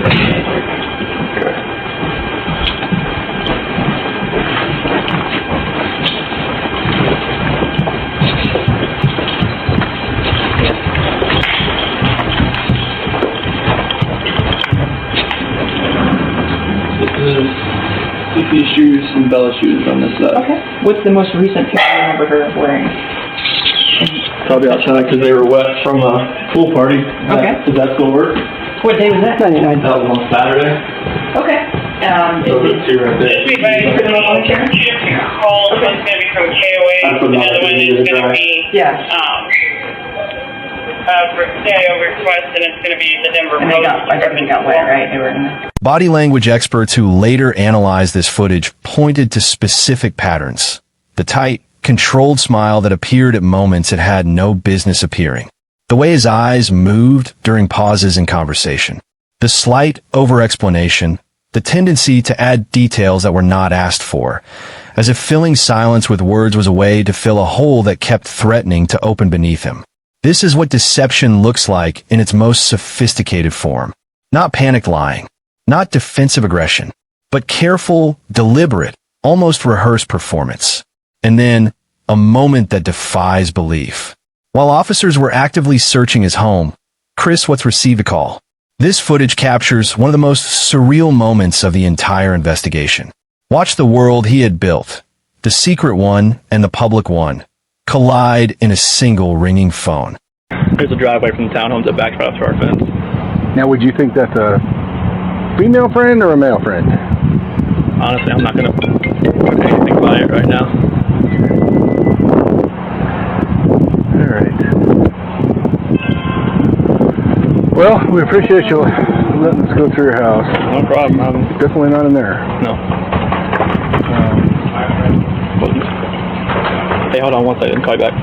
Okay. CC's shoes and Bella's shoes on this side. Okay. What's the most recent picture you remember her wearing? Probably outside because they were wet from a pool party. Okay. Does that still work? What day was that? 99. That was on Saturday. Okay. So the two right there. Call one's going to be from KOA, I put and the that other one in is the going to drive. be Yeah. CIO request, and it's going to be the Denver And I think they got wet, right? They were in there. Body language experts who later analyzed this footage pointed to specific patterns. The tight, controlled smile that appeared at moments it had no business appearing. The way his eyes moved during pauses in conversation. The slight over-explanation. The tendency to add details that were not asked for. As if filling silence with words was a way to fill a hole that kept threatening to open beneath him. This is what deception looks like in its most sophisticated form. Not panicked lying. Not defensive aggression. But careful, deliberate, almost rehearsed performance. And then, a moment that defies belief. While officers were actively searching his home, Chris Watts received a call. This footage captures one of the most surreal moments of the entire investigation. Watch the world he had built, the secret one and the public one, collide in a single ringing phone. There's a driveway from the townhomes that backs right up to our fence. Now, would you think that's a female friend or a male friend? Honestly, I'm not going to put anything by it right now. All right. Well, we appreciate you letting us go through your house. No problem. I'm definitely not in there. No. Hey, hold on one second. Call you back.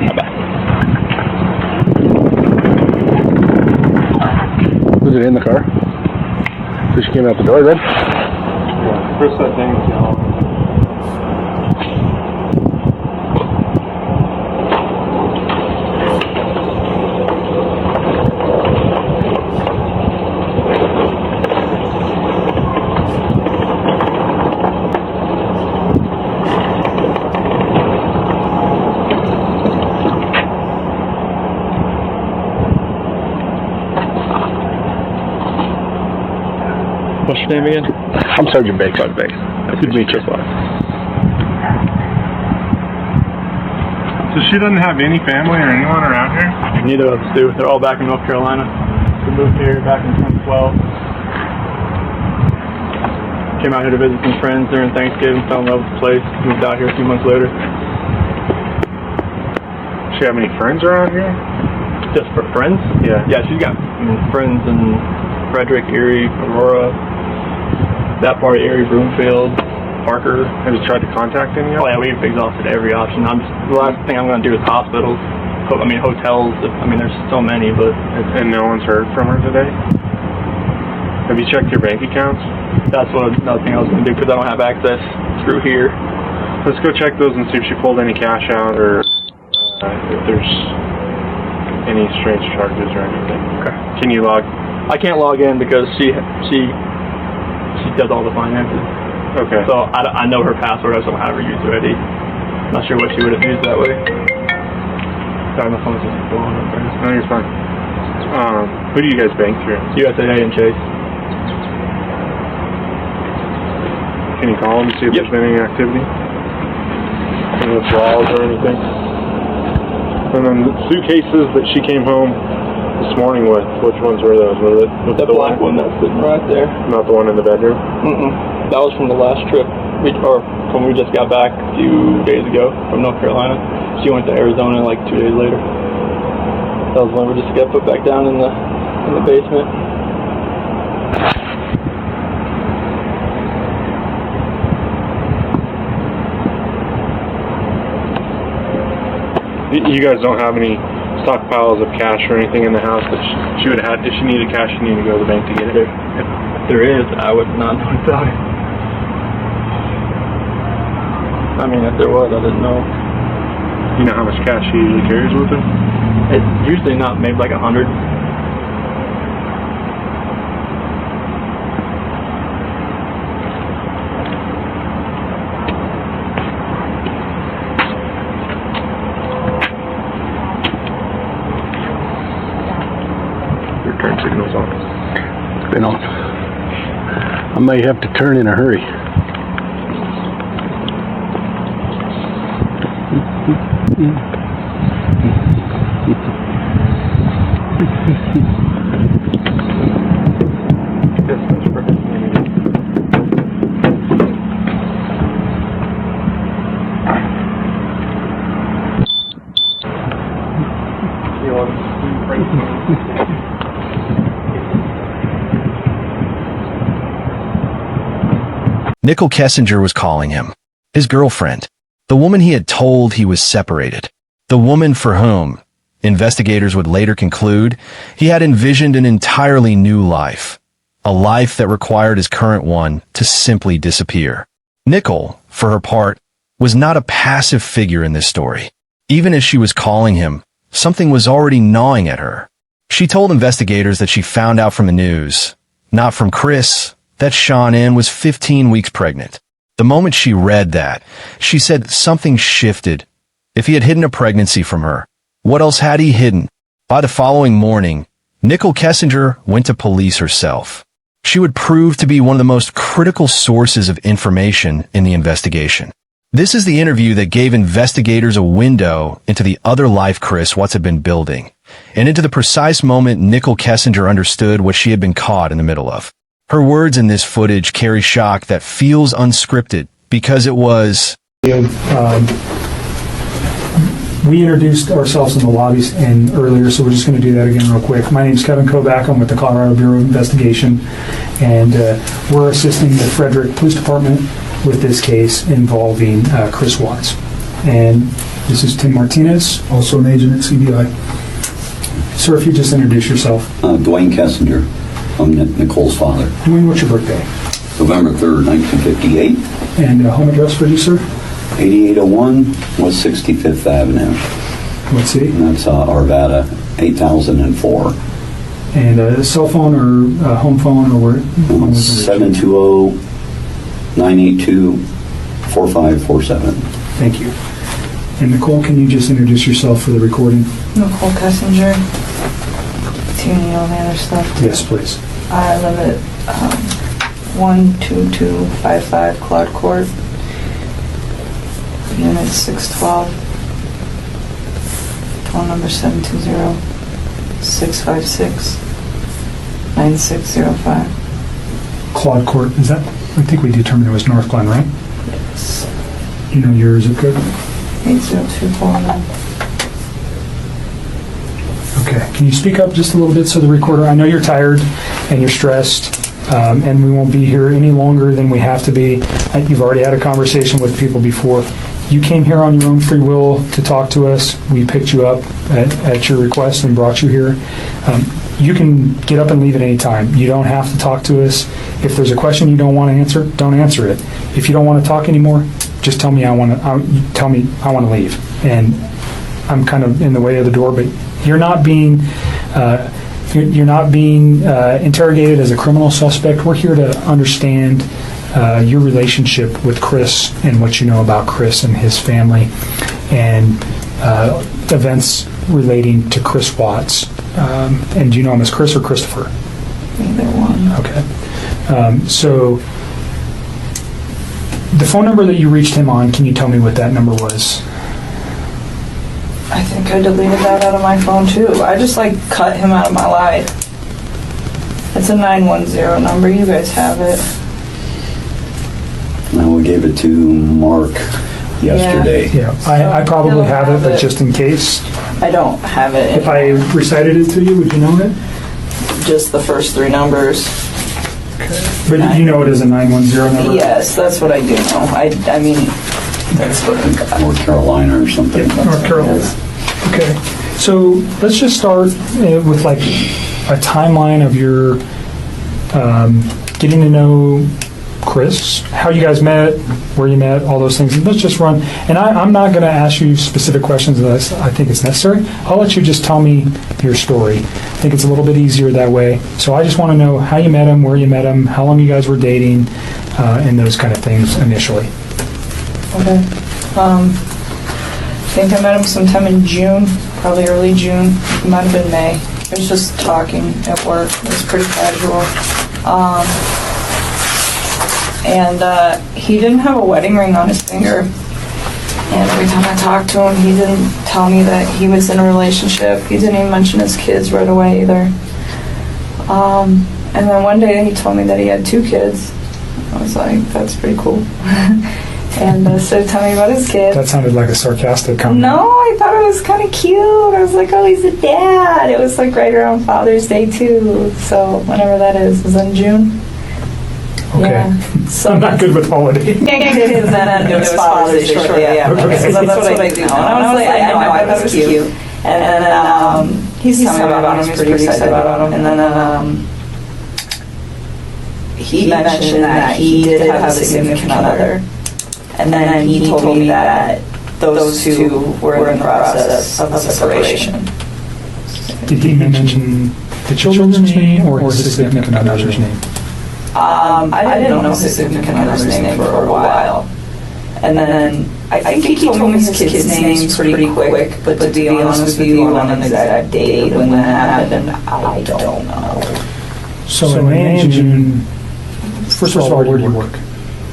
Bye-bye. Was it in the car? So she came out the door then? Yeah. First that thing was yellow. What's your name again? I'm Sergeant Baker. Sergeant Baker. Good to meet you. So she doesn't have any family or anyone around here? Neither of us do. They're all back in North Carolina. We moved here back in 2012. Came out here to visit some friends during Thanksgiving, fell in love with the place, moved out here a few months later. Does she have any friends around here? Just for friends? Yeah. Yeah, she's got friends in Frederick, Erie, Aurora, that part of Erie, Broomfield, Parker. Have you tried to contact any of them? Oh yeah, we've exhausted every option. The last thing I'm going to do is hospitals. Hotels. There's so many, but... And no one's heard from her today? Have you checked your bank accounts? That's another thing I was going to do, because I don't have access through here. Let's go check those and see if she pulled any cash out, or if there's any strange charges or anything. Okay. Can you log? I can't log in because she does all the finances. Okay. So I know her password. I just don't have her user ID. I'm not sure what she would have used that way. Sorry, my phone's just blowing up there. No, you're fine. Who do you guys bank through? USAA and Chase. Can you call them and see if there's been any activity? Any withdrawals or anything? And then the suitcases that she came home this morning with, which ones were those? Was it The black one that's sitting right there. Not the one in the bedroom? That was from the last trip, or when we just got back a few days ago from North Carolina. She went to Arizona like 2 days later. That was when we just got put back down in the basement. You guys don't have any stockpiles of cash or anything in the house that she would have had? If she needed cash, she needed to go to the bank to get it? there is, I would not know about it. I mean, if there was, I didn't know. You know how much cash she usually carries with her? It's usually not, maybe like 100. Your turn signal's on. Been on. I may have to turn in a hurry. Nicole Kessinger was calling him. His girlfriend. The woman he had told he was separated. The woman for whom, investigators would later conclude, he had envisioned an entirely new life. A life that required his current one to simply disappear. Nicole, for her part, was not a passive figure in this story. Even as she was calling him, something was already gnawing at her. She told investigators that she found out from the news, not from Chris, that Shanann was 15 weeks pregnant. The moment she read that, she said something shifted. If he had hidden a pregnancy from her, what else had he hidden? By the following morning, Nicole Kessinger went to police herself. She would prove to be one of the most critical sources of information in the investigation. This is the interview that gave investigators a window into the other life Chris Watts had been building, and into the precise moment Nicole Kessinger understood what she had been caught in the middle of. Her words in this footage carry shock that feels unscripted because it was... We introduced ourselves in the lobbies and earlier, so we're just going to do that again real quick. My name is Kevin Kovac. I'm with the Colorado Bureau of Investigation, and we're assisting the Frederick Police Department with this case involving Chris Watts. And this is Tim Martinez, also an agent at CBI. Sir, if you just introduce yourself. Dwayne Kessinger. I'm Nicole's father. Dwayne, what's your birthday? November 3rd, 1958. And home address for you, sir? 8801 West 65th Avenue. What city? And that's Arvada, 8004. And cell phone or home phone or where? 720-982-4547. Thank you. And Nicole, can you just introduce yourself for the recording? Nicole Kessinger. Do you need all the other stuff? Yes, please. I live at 12255 Claude Court, Unit 612, phone number 720-656-9605. Claude Court, is that? I think we determined it was North Glen, right? Yes. You know your zip code? 80249. Okay. Can you speak up just a little bit so the recorder, I know you're tired and you're stressed, and we won't be here any longer than we have to be. You've already had a conversation with people before. You came here on your own free will to talk to us. We picked you up at your request and brought you here. You can get up and leave at any time. You don't have to talk to us. If there's a question you don't want to answer, don't answer it. If you don't want to talk anymore, just tell me I want to leave. And I'm kind of in the way of the door, but you're not being interrogated as a criminal suspect. We're here to understand your relationship with Chris and what you know about Chris and his family and events relating to Chris Watts. And do you know him as Chris or Christopher? Either one. Okay. So the phone number that you reached him on, can you tell me what that number was? I think I deleted that out of my phone too. I just cut him out of my life. It's a 910 number. You guys have it. Now we gave it to Mark yesterday. Yeah, I probably have it, but just in case. I don't have it. If I recited it to you, would you know it? Just the first three numbers. Okay. But you know it as a 910 number? Yes, that's what I do know. I mean, that's what I got. North Carolina or something. Yeah, North Carolina. Okay. So let's just start with a timeline of your getting to know Chris, how you guys met, where you met, all those things. And let's just run. And I'm not going to ask you specific questions unless I think it's necessary. I'll let you just tell me your story. I think it's a little bit easier that way. So I just want to know how you met him, where you met him, how long you guys were dating, and those kind of things initially. Okay. I think I met him sometime in June, probably early June. It might have been May. It was just talking at work. It was pretty casual. And he didn't have a wedding ring on his finger. And every time I talked to him, he didn't tell me that he was in a relationship. He didn't even mention his kids right away either. And then one day he told me that he had 2 kids. I was like, that's pretty cool. And started telling me about his kids. That sounded like a sarcastic comment. No, I thought it was kind of cute. I was like, oh, he's a dad. It was like right around Father's Day too. So whenever that is, was in June. Okay. Yeah. So I'm not good with holidays. It was Father's Day shortly after. Okay. So that's what I do now. And I was like, I know, I thought it was cute. And then he's telling me about him. He's pretty excited about him. And then he mentioned that he did have a significant other. And then he told me that those 2 were in the process of separation. Did he mention the children's name or his significant other's name? I didn't know his significant other's name for a while. And then I think he told me his kids' names pretty quick, but to be honest with you, on an exact date when that happened, I don't know. So in May and June, first of all, where do you work?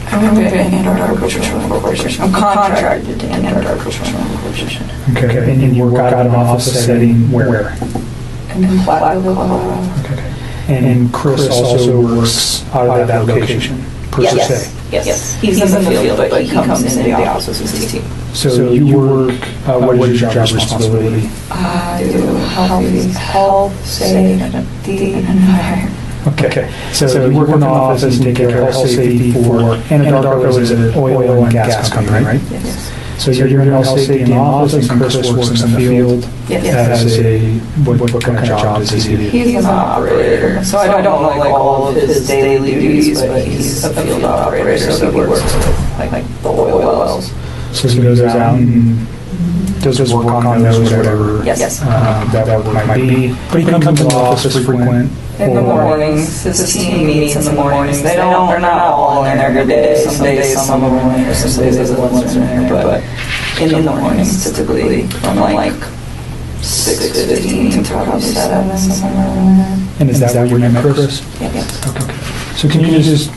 I work at Antarctica Patrolman Corporation. I'm contracted to Antarctica Patrolman Corporation. Okay, and you work out of an office setting where? In Platteville, Colorado. Okay. And Chris also works out of that location, per se? Yes. He's in the field, but he comes into the office with his team. So you work, what is your job responsibility? I do health, safety, and fire. Okay, so you work in the office and take care of health safety for Anadarko is an oil and gas company, right? Yes. So you're doing health safety in the office and Chris works in the field as a, what kind of job does he do? He's an operator, so I don't know like all of his daily duties, but he's a field operator, so he works with like the oil wells. So he goes out and does work on those, whatever Yes. that might be. But he comes into the office frequent. In the mornings, his team meets in the mornings. They're not all in there every day. Some days, some of them are in there, some days the ones are in there. But in the mornings, typically from like 6:15 to probably 7, somewhere around there. And is that where you met Chris? Yes. Okay. So can you just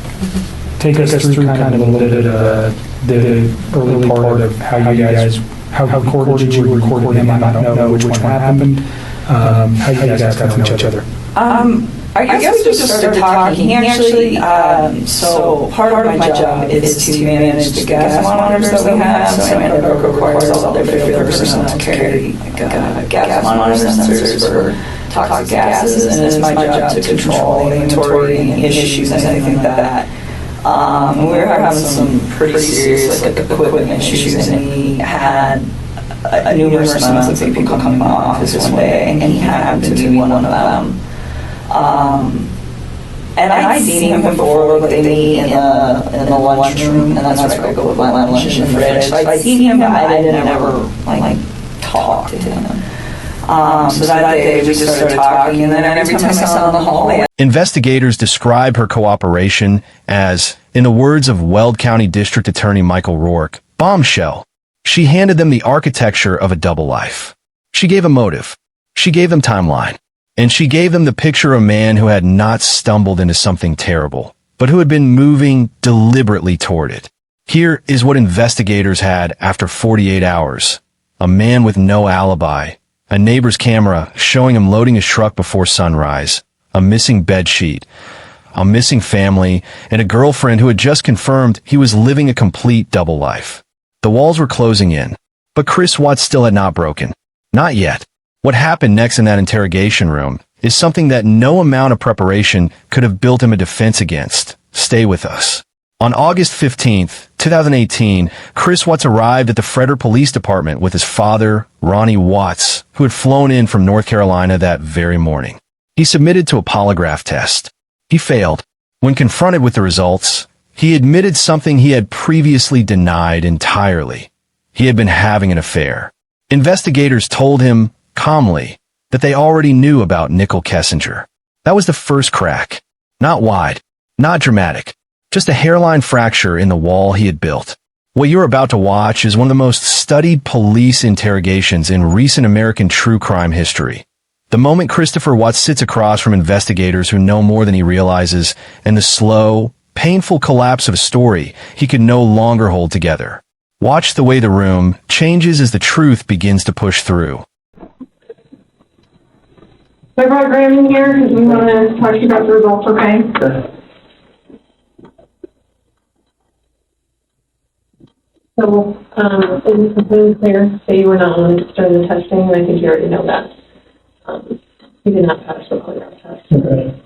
take us through kind of a little bit of the early part of how you guys, how recorded you recorded him? I don't know which one happened. How you guys got to know each other? I guess we just started talking. He actually, so part of my job is to manage the gas monitors that we have. So Antarctica requires all their field personnel to carry gas monitor sensors for toxic gases, and it's my job to control the inventory and issues and anything like that. We were having some pretty serious like equipment issues, and he had numerous amounts of people coming in my office one day, and he happened to be one of them. And I'd seen him before, like they meet in the lunchroom, and that's where I go with my lunch in the fridge. So I'd seen him, but I didn't ever like talk to him. So that day we just started talking, and then every time I saw him in the hallway. Investigators describe her cooperation as, in the words of Weld County District Attorney Michael Rourke, bombshell. She handed them the architecture of a double life. She gave a motive. She gave them timeline. And she gave them the picture of a man who had not stumbled into something terrible, but who had been moving deliberately toward it. Here is what investigators had after 48 hours. A man with no alibi, a neighbor's camera showing him loading his truck before sunrise, a missing bedsheet, a missing family, and a girlfriend who had just confirmed he was living a complete double life. The walls were closing in, but Chris Watts still had not broken. Not yet. What happened next in that interrogation room is something that no amount of preparation could have built him a defense against. Stay with us. On August 15th, 2018, Chris Watts arrived at the Frederick Police Department with his father, Ronnie Watts, who had flown in from North Carolina that very morning. He submitted to a polygraph test. He failed. When confronted with the results, he admitted something he had previously denied entirely. He had been having an affair. Investigators told him, calmly, that they already knew about Nicole Kessinger. That was the first crack. Not wide, not dramatic, just a hairline fracture in the wall he had built. What you're about to watch is one of the most studied police interrogations in recent American true crime history. The moment Christopher Watts sits across from investigators who know more than he realizes, and the slow, painful collapse of a story he could no longer hold together. Watch the way the room changes as the truth begins to push through. I brought Graham in here because we want to talk to you about the results, okay? So, it was completely clear that you were not on during the testing, and I think you already know that. You did not pass the polygraph test.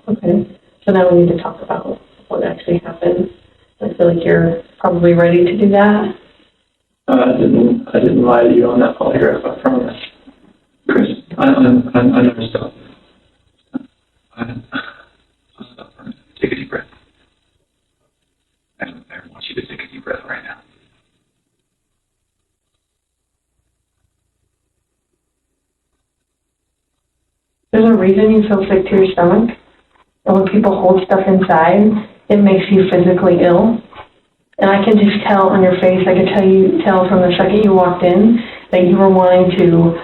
Okay. So now we need to talk about what actually happened. I feel like you're probably ready to do that. I didn't lie to you on that polygraph, I promise. Chris, I never stopped. Take a deep breath. I want you to take a deep breath right now. There's a reason you feel sick to your stomach. And when people hold stuff inside, it makes you physically ill. And I can just tell on your face, I could tell from the second you walked in that you were wanting to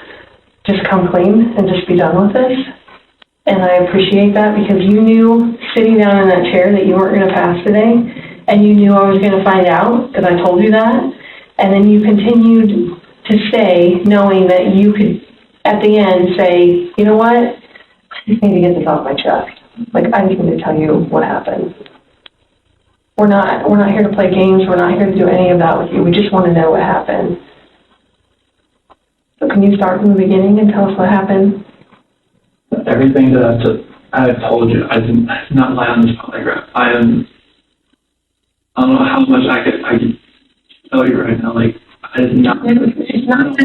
just come clean and just be done with this. And I appreciate that because you knew sitting down in that chair that you weren't going to pass today. And you knew I was going to find out because I told you that. And then you continued to stay knowing that you could, at the end, say, you know what? I just need to get this off my chest. Like, I just need to tell you what happened. We're not here to play games. We're not here to do any of that with you. We just want to know what happened. So can you start from the beginning and tell us what happened? Everything that I have told you, I did not lie on this polygraph. I don't know how much I could tell you right now. Like, I did not. It's not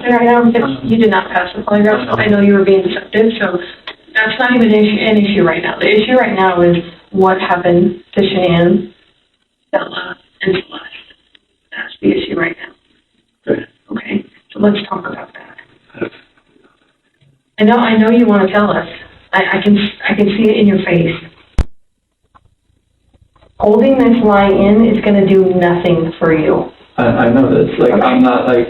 right now because you did not pass the polygraph. I know you were being deceptive, so that's not even an issue right now. The issue right now is what happened to Shanann, Stella, and Celeste. That's the issue right now. Good. Okay, so let's talk about that. I know you want to tell us. I can see it in your face. Holding this lie in is going to do nothing for you. I know this. Like, okay. I'm not like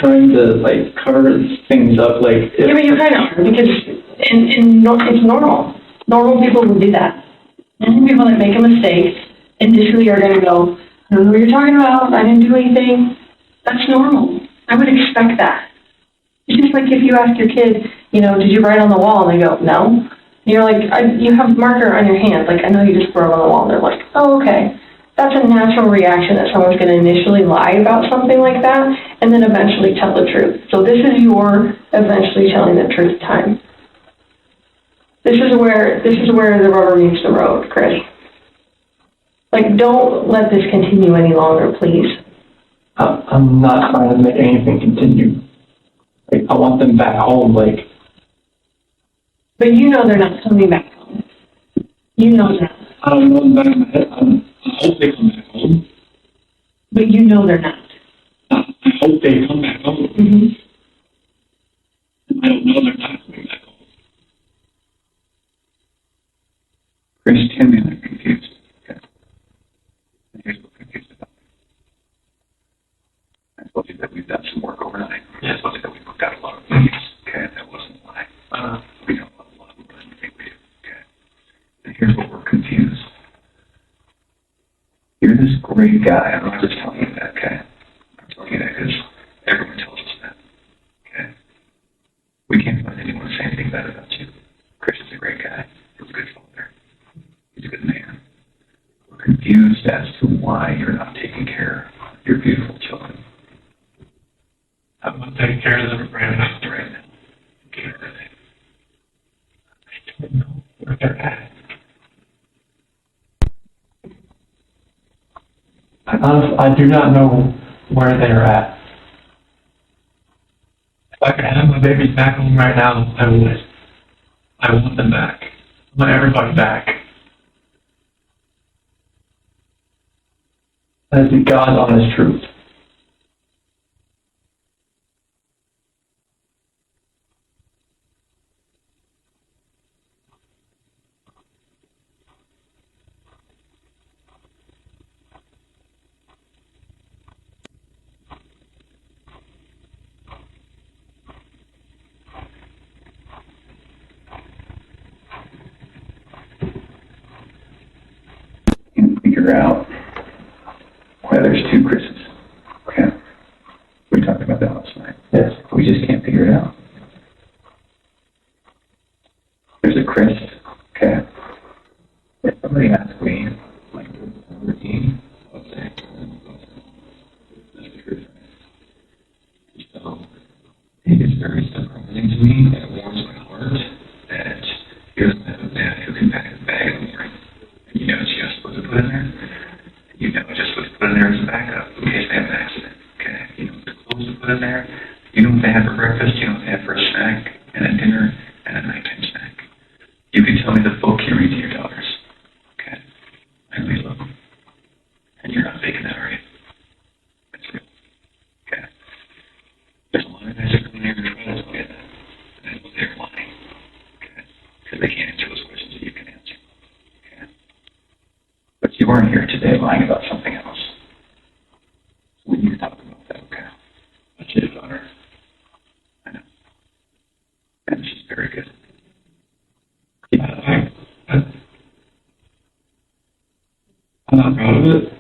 trying to like cover things up. Like, yeah, but you kind of are because it's normal. Normal people will do that. Normal people that make a mistake initially are going to go, I don't know what you're talking about. I didn't do anything. That's normal. I would expect that. It's just like if you ask your kid, did you write on the wall? And they go, no. And you're like, you have marker on your hand. Like, I know you just wrote on the wall. And they're like, oh, okay. That's a natural reaction that someone's going to initially lie about something like that and then eventually tell the truth. So this is your eventually telling the truth time. This is where the rubber meets the road, Chris. Like, don't let this continue any longer, please. I'm not trying to make anything continue. Like, I want them back home, like. But you know they're not coming back home. You know that. I don't know them back in my head. I hope they come back home. But you know they're not. I hope they come back home. Mm-hmm. I don't know they're not coming back home. Chris, tell me I'm confused. Okay. And here's what confused about me. I told you that we've done some work overnight. Yeah. I told you that we booked out a lot of things. Okay, that wasn't a lie. We don't love a lot more than you think we do. Okay. And here's what we're confused. You're this great guy. I'm not just telling you that, okay? I'm telling you that because everyone tells us that. Okay? We can't find anyone to say anything bad about you. Chris is a great guy. He's a good father. He's a good man. We're confused as to why you're not taking care of your beautiful children. I'm not taking care of them right now. Okay. I don't know where they're at. I do not know where they're at. If I could have my babies back home right now, I would. I want them back. I want everybody back. That is the God's honest truth. Figure out why there's two Chris's. Okay. We talked about that last night. Yes. We just can't figure it out. There's a Chris. Okay. If somebody asks me, like, routine, I'll say, that's the truth. So, it is very surprising to me, and it warms my heart that you're the type of dad who can pack a bag in the morning. You know it's just what to put in there. You know just what to put in there as a backup in case they have an accident. Okay? You know what the clothes to put in there. You know what they have for breakfast. You know what they have for a snack and a dinner and a nighttime snack. You can tell me the book you read to your daughters. Okay? I really love them. And you're not faking that, are you? That's real. Okay? There's a lot of guys that come in here and try to tell you that. And I know they're lying. Okay? Because they can't answer those questions that you can answer. But you weren't here today lying about something else. We need to talk about that, okay? That's his daughter. I know. And she's very good. Yeah, I'm not proud of it.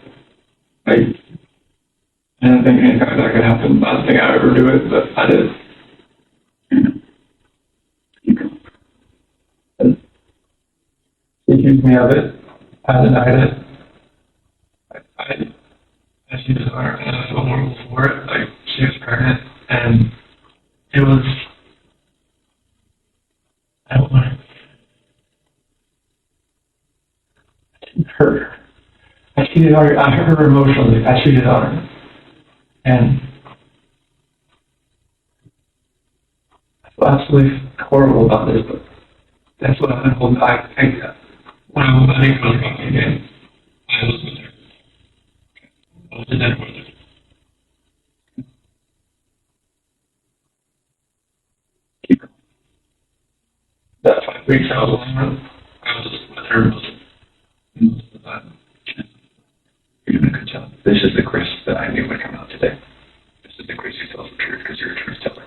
I didn't think anything like that could happen. I don't think I would ever do it, but I did. Keep going. He accused me of it. I denied it. I she was hard, and I felt horrible for it. Like, she was pregnant, and it was, I don't want to, I didn't hurt her. I cheated on her, I hurt her emotionally. I cheated on her. And I feel absolutely horrible about this, but that's what I've been holding back. When I was running for the rugby game, I was with her. I was in that with her. Keep going. That 5 weeks I was alone, I was with her most of the time. You're doing a good job. This is the Chris that I knew would come out today. This is the Chris who tells the truth because you're a truth teller.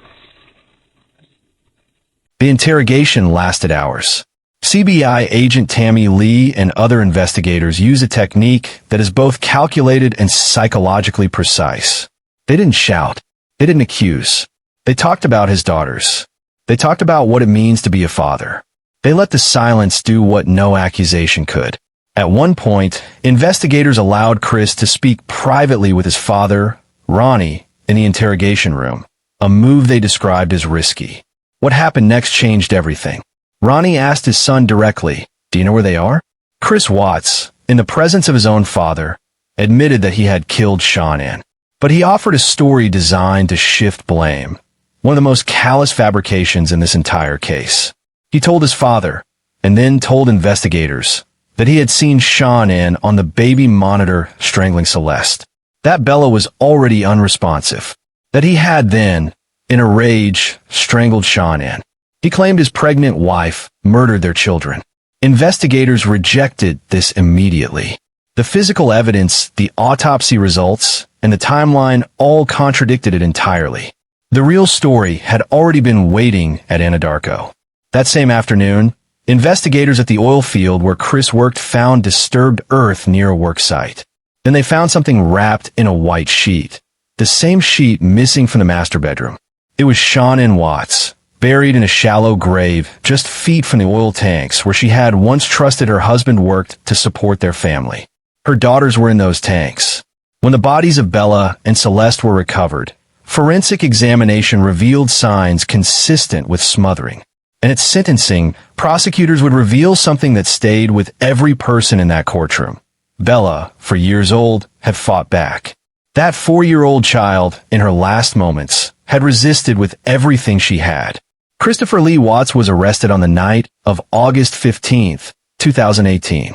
The interrogation lasted hours. CBI agent Tammy Lee and other investigators use a technique that is both calculated and psychologically precise. They didn't shout. They didn't accuse. They talked about his daughters. They talked about what it means to be a father. They let the silence do what no accusation could. At one point, investigators allowed Chris to speak privately with his father, Ronnie, in the interrogation room, a move they described as risky. What happened next changed everything. Ronnie asked his son directly, "Do you know where they are?" Chris Watts, in the presence of his own father, admitted that he had killed Shanann. But he offered a story designed to shift blame, one of the most callous fabrications in this entire case. He told his father, and then told investigators, that he had seen Shanann on the baby monitor strangling Celeste. That Bella was already unresponsive. That he had then, in a rage, strangled Shanann. He claimed his pregnant wife murdered their children. Investigators rejected this immediately. The physical evidence, the autopsy results, and the timeline all contradicted it entirely. The real story had already been waiting at Anadarko. That same afternoon, investigators at the oil field where Chris worked found disturbed earth near a work site. Then they found something wrapped in a white sheet. The same sheet missing from the master bedroom. It was Shanann Watts, buried in a shallow grave just feet from the oil tanks where she had once trusted her husband worked to support their family. Her daughters were in those tanks. When the bodies of Bella and Celeste were recovered, forensic examination revealed signs consistent with smothering. And at sentencing, prosecutors would reveal something that stayed with every person in that courtroom. Bella, for years old, had fought back. That 4-year-old child, in her last moments, had resisted with everything she had. Christopher Lee Watts was arrested on the night of August 15, 2018.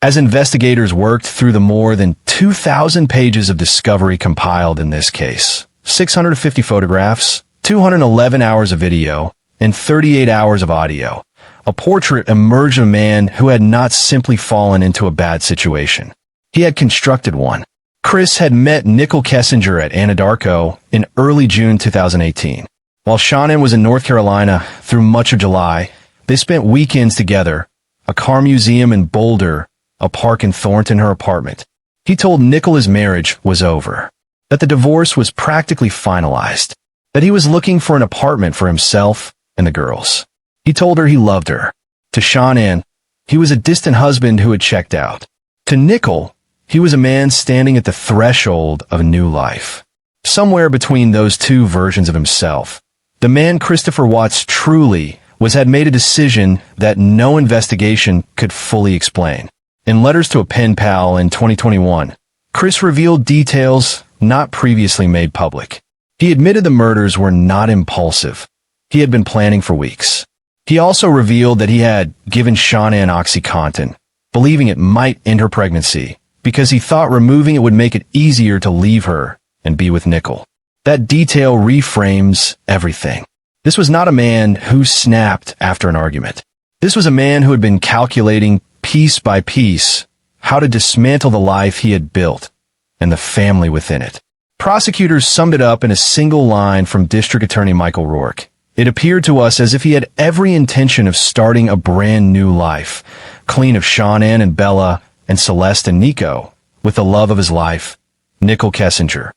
As investigators worked through the more than 2,000 pages of discovery compiled in this case, 650 photographs, 211 hours of video, and 38 hours of audio, a portrait emerged of a man who had not simply fallen into a bad situation. He had constructed one. Chris had met Nicole Kessinger at Anadarko in early June 2018. While Shanann was in North Carolina through much of July, they spent weekends together, a car museum in Boulder, a park in Thornton, her apartment. He told Nicole his marriage was over, that the divorce was practically finalized, that he was looking for an apartment for himself and the girls. He told her he loved her. To Shanann, he was a distant husband who had checked out. To Nicole, he was a man standing at the threshold of a new life. Somewhere between those two versions of himself, the man Christopher Watts truly had made a decision that no investigation could fully explain. In letters to a pen pal in 2021, Chris revealed details not previously made public. He admitted the murders were not impulsive. He had been planning for weeks. He also revealed that he had given Shanann OxyContin, believing it might end her pregnancy, because he thought removing it would make it easier to leave her and be with Nicole. That detail reframes everything. This was not a man who snapped after an argument. This was a man who had been calculating piece by piece how to dismantle the life he had built and the family within it. Prosecutors summed it up in a single line from District Attorney Michael Rourke. It appeared to us as if he had every intention of starting a brand new life, clean of Shanann and Bella and Celeste and Nico, with the love of his life, Nicole Kessinger.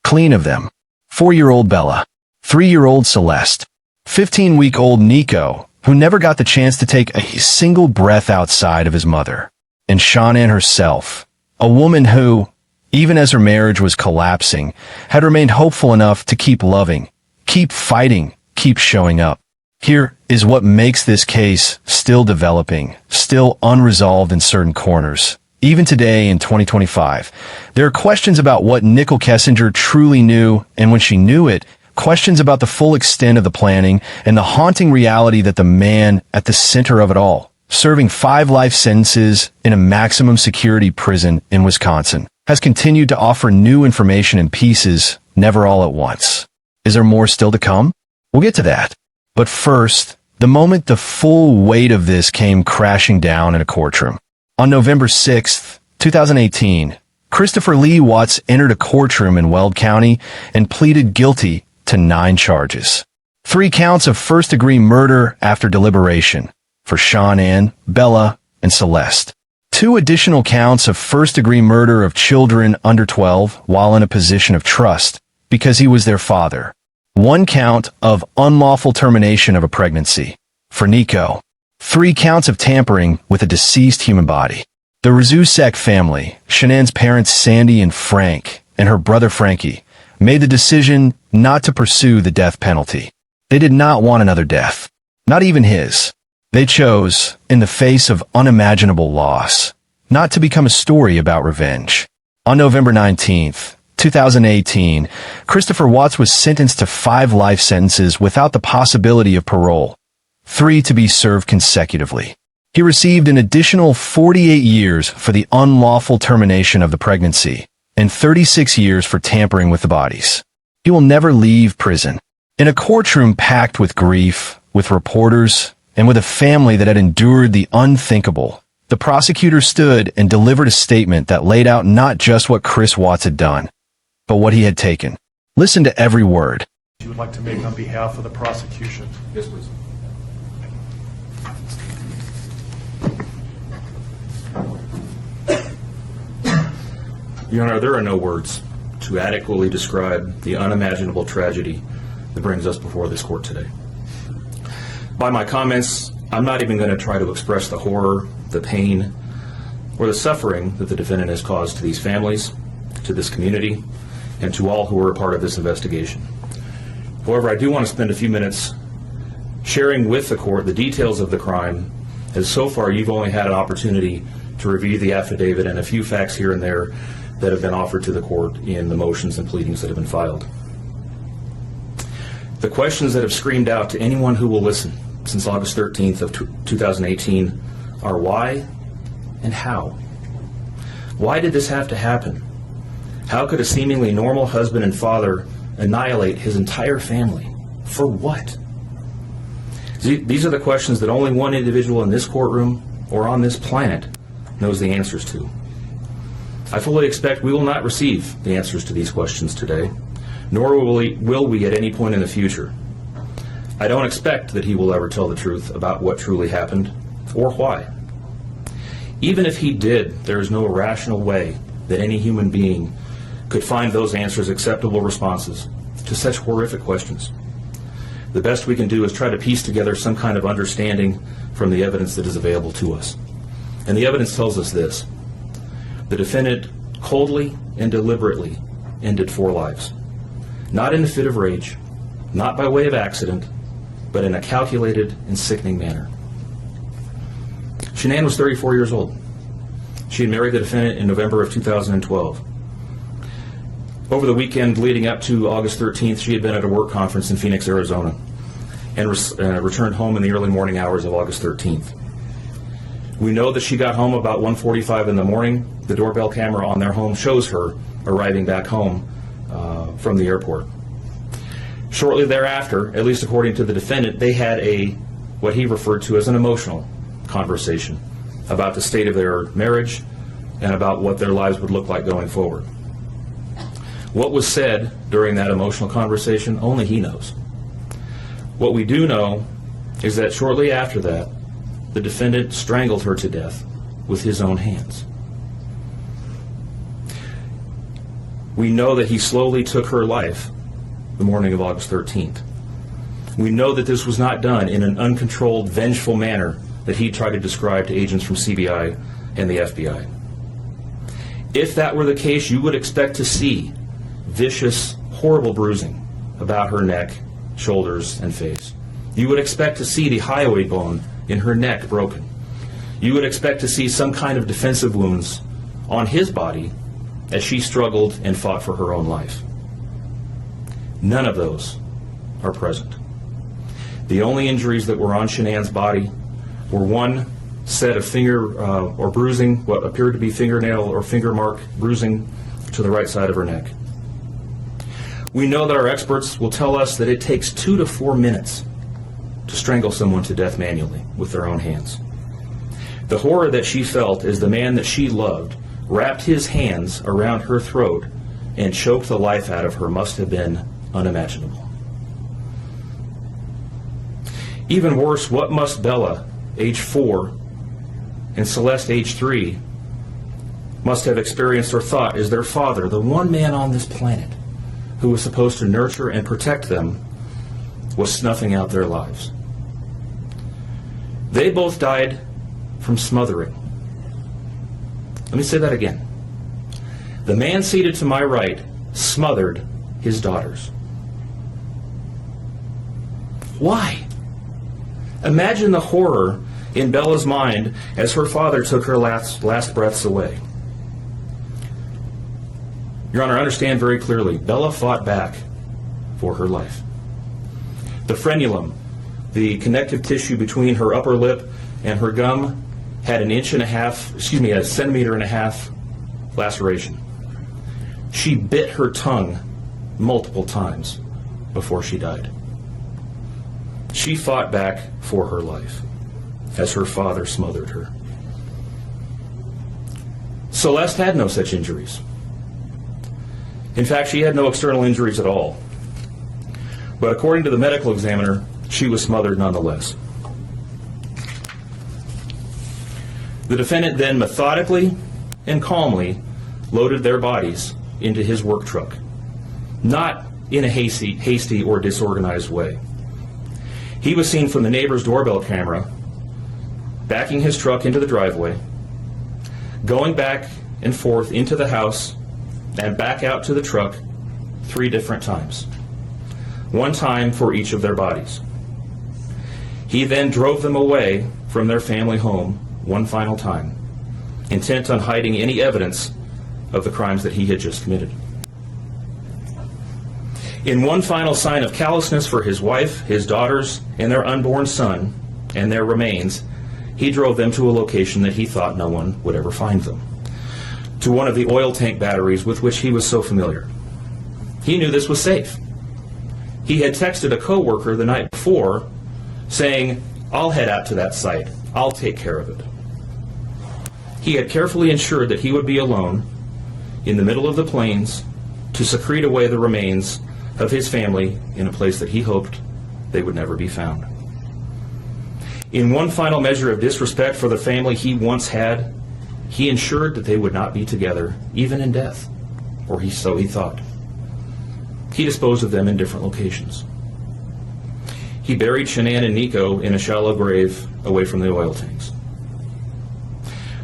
Clean of them. 4-year-old Bella, 3-year-old Celeste, 15-week-old Nico, who never got the chance to take a single breath outside of his mother, and Shanann herself, a woman who, even as her marriage was collapsing, had remained hopeful enough to keep loving, keep fighting, keep showing up. Here is what makes this case still developing, still unresolved in certain corners. Even today in 2025, there are questions about what Nicole Kessinger truly knew, and when she knew it, questions about the full extent of the planning and the haunting reality that the man at the center of it all, serving 5 life sentences in a maximum security prison in Wisconsin, has continued to offer new information in pieces, never all at once. Is there more still to come? We'll get to that. But first, the moment the full weight of this came crashing down in a courtroom. On November 6, 2018, Christopher Lee Watts entered a courtroom in Weld County and pleaded guilty to 9 charges. 3 counts of first-degree murder after deliberation for Shanann, Bella, and Celeste. 2 additional counts of first-degree murder of children under 12 while in a position of trust because he was their father. 1 count of unlawful termination of a pregnancy for Nico. 3 counts of tampering with a deceased human body. The Razusek family, Shanann's parents Sandy and Frank, and her brother Frankie, made the decision not to pursue the death penalty. They did not want another death, not even his. They chose, in the face of unimaginable loss, not to become a story about revenge. On November 19th, 2018, Christopher Watts was sentenced to 5 life sentences without the possibility of parole, 3 to be served consecutively. He received an additional 48 years for the unlawful termination of the pregnancy and 36 years for tampering with the bodies. He will never leave prison. In a courtroom packed with grief, with reporters, and with a family that had endured the unthinkable, the prosecutor stood and delivered a statement that laid out not just what Chris Watts had done, but what he had taken. Listen to every word. You would like to make on behalf of the prosecution? Yes, please. Your Honor, there are no words to adequately describe the unimaginable tragedy that brings us before this court today. By my comments, I'm not even going to try to express the horror, the pain, or the suffering that the defendant has caused to these families, to this community, and to all who were a part of this investigation. However, I do want to spend a few minutes sharing with the court the details of the crime, as so far you've only had an opportunity to review the affidavit and a few facts here and there that have been offered to the court in the motions and pleadings that have been filed. The questions that have screamed out to anyone who will listen since August 13th of 2018 are why and how Why did this have to happen? How could a seemingly normal husband and father annihilate his entire family? For what? These are the questions that only one individual in this courtroom or on this planet knows the answers to. I fully expect we will not receive the answers to these questions today, nor will we at any point in the future. I don't expect that he will ever tell the truth about what truly happened or why. Even if he did, there is no rational way that any human being could find those answers acceptable responses to such horrific questions. The best we can do is try to piece together some kind of understanding from the evidence that is available to us. And the evidence tells us this: the defendant coldly and deliberately ended 4 lives, not in a fit of rage, not by way of accident, but in a calculated and sickening manner. Shanann was 34 years old. She had married the defendant in November of 2012. Over the weekend leading up to August 13th, she had been at a work conference in Phoenix, Arizona, and returned home in the early morning hours of August 13th. We know that she got home about 1:45 in the morning. The doorbell camera on their home shows her arriving back home from the airport. Shortly thereafter, at least according to the defendant, they had what he referred to as an emotional conversation about the state of their marriage and about what their lives would look like going forward. What was said during that emotional conversation, only he knows. What we do know is that shortly after that, the defendant strangled her to death with his own hands. We know that he slowly took her life the morning of August 13th. We know that this was not done in an uncontrolled, vengeful manner that he tried to describe to agents from CBI and the FBI. If that were the case, you would expect to see vicious, horrible bruising about her neck, shoulders, and face. You would expect to see the hyoid bone in her neck broken. You would expect to see some kind of defensive wounds on his body as she struggled and fought for her own life. None of those are present. The only injuries that were on Shanann's body were one set of finger or bruising, what appeared to be fingernail or finger mark bruising to the right side of her neck. We know that our experts will tell us that it takes 2 to 4 minutes to strangle someone to death manually with their own hands. The horror that she felt as the man that she loved wrapped his hands around her throat and choked the life out of her must have been unimaginable. Even worse, what must Bella, age 4, and Celeste, age 3, must have experienced or thought as their father, the one man on this planet who was supposed to nurture and protect them, was snuffing out their lives. They both died from smothering. Let me say that again. The man seated to my right smothered his daughters. Why? Imagine the horror in Bella's mind as her father took her last breaths away. Your Honor, understand very clearly, Bella fought back for her life. The frenulum, the connective tissue between her upper lip and her gum, had a centimeter and a half laceration. She bit her tongue multiple times before she died. She fought back for her life as her father smothered her. Celeste had no such injuries. In fact, she had no external injuries at all. But according to the medical examiner, she was smothered nonetheless. The defendant then methodically and calmly loaded their bodies into his work truck, not in a hasty or disorganized way. He was seen from the neighbor's doorbell camera backing his truck into the driveway, going back and forth into the house and back out to the truck 3 different times, 1 time for each of their bodies. He then drove them away from their family home 1 final time, intent on hiding any evidence of the crimes that he had just committed. In 1 final sign of callousness for his wife, his daughters, and their unborn son, and their remains, he drove them to a location that he thought no one would ever find them. to one of the oil tank batteries with which he was so familiar. He knew this was safe. He had texted a coworker the night before saying, "I'll head out to that site. I'll take care of it." He had carefully ensured that he would be alone in the middle of the plains to secrete away the remains of his family in a place that he hoped they would never be found. In one final measure of disrespect for the family he once had, he ensured that they would not be together, even in death, or so he thought. He disposed of them in different locations. He buried Shanann and Nico in a shallow grave away from the oil tanks.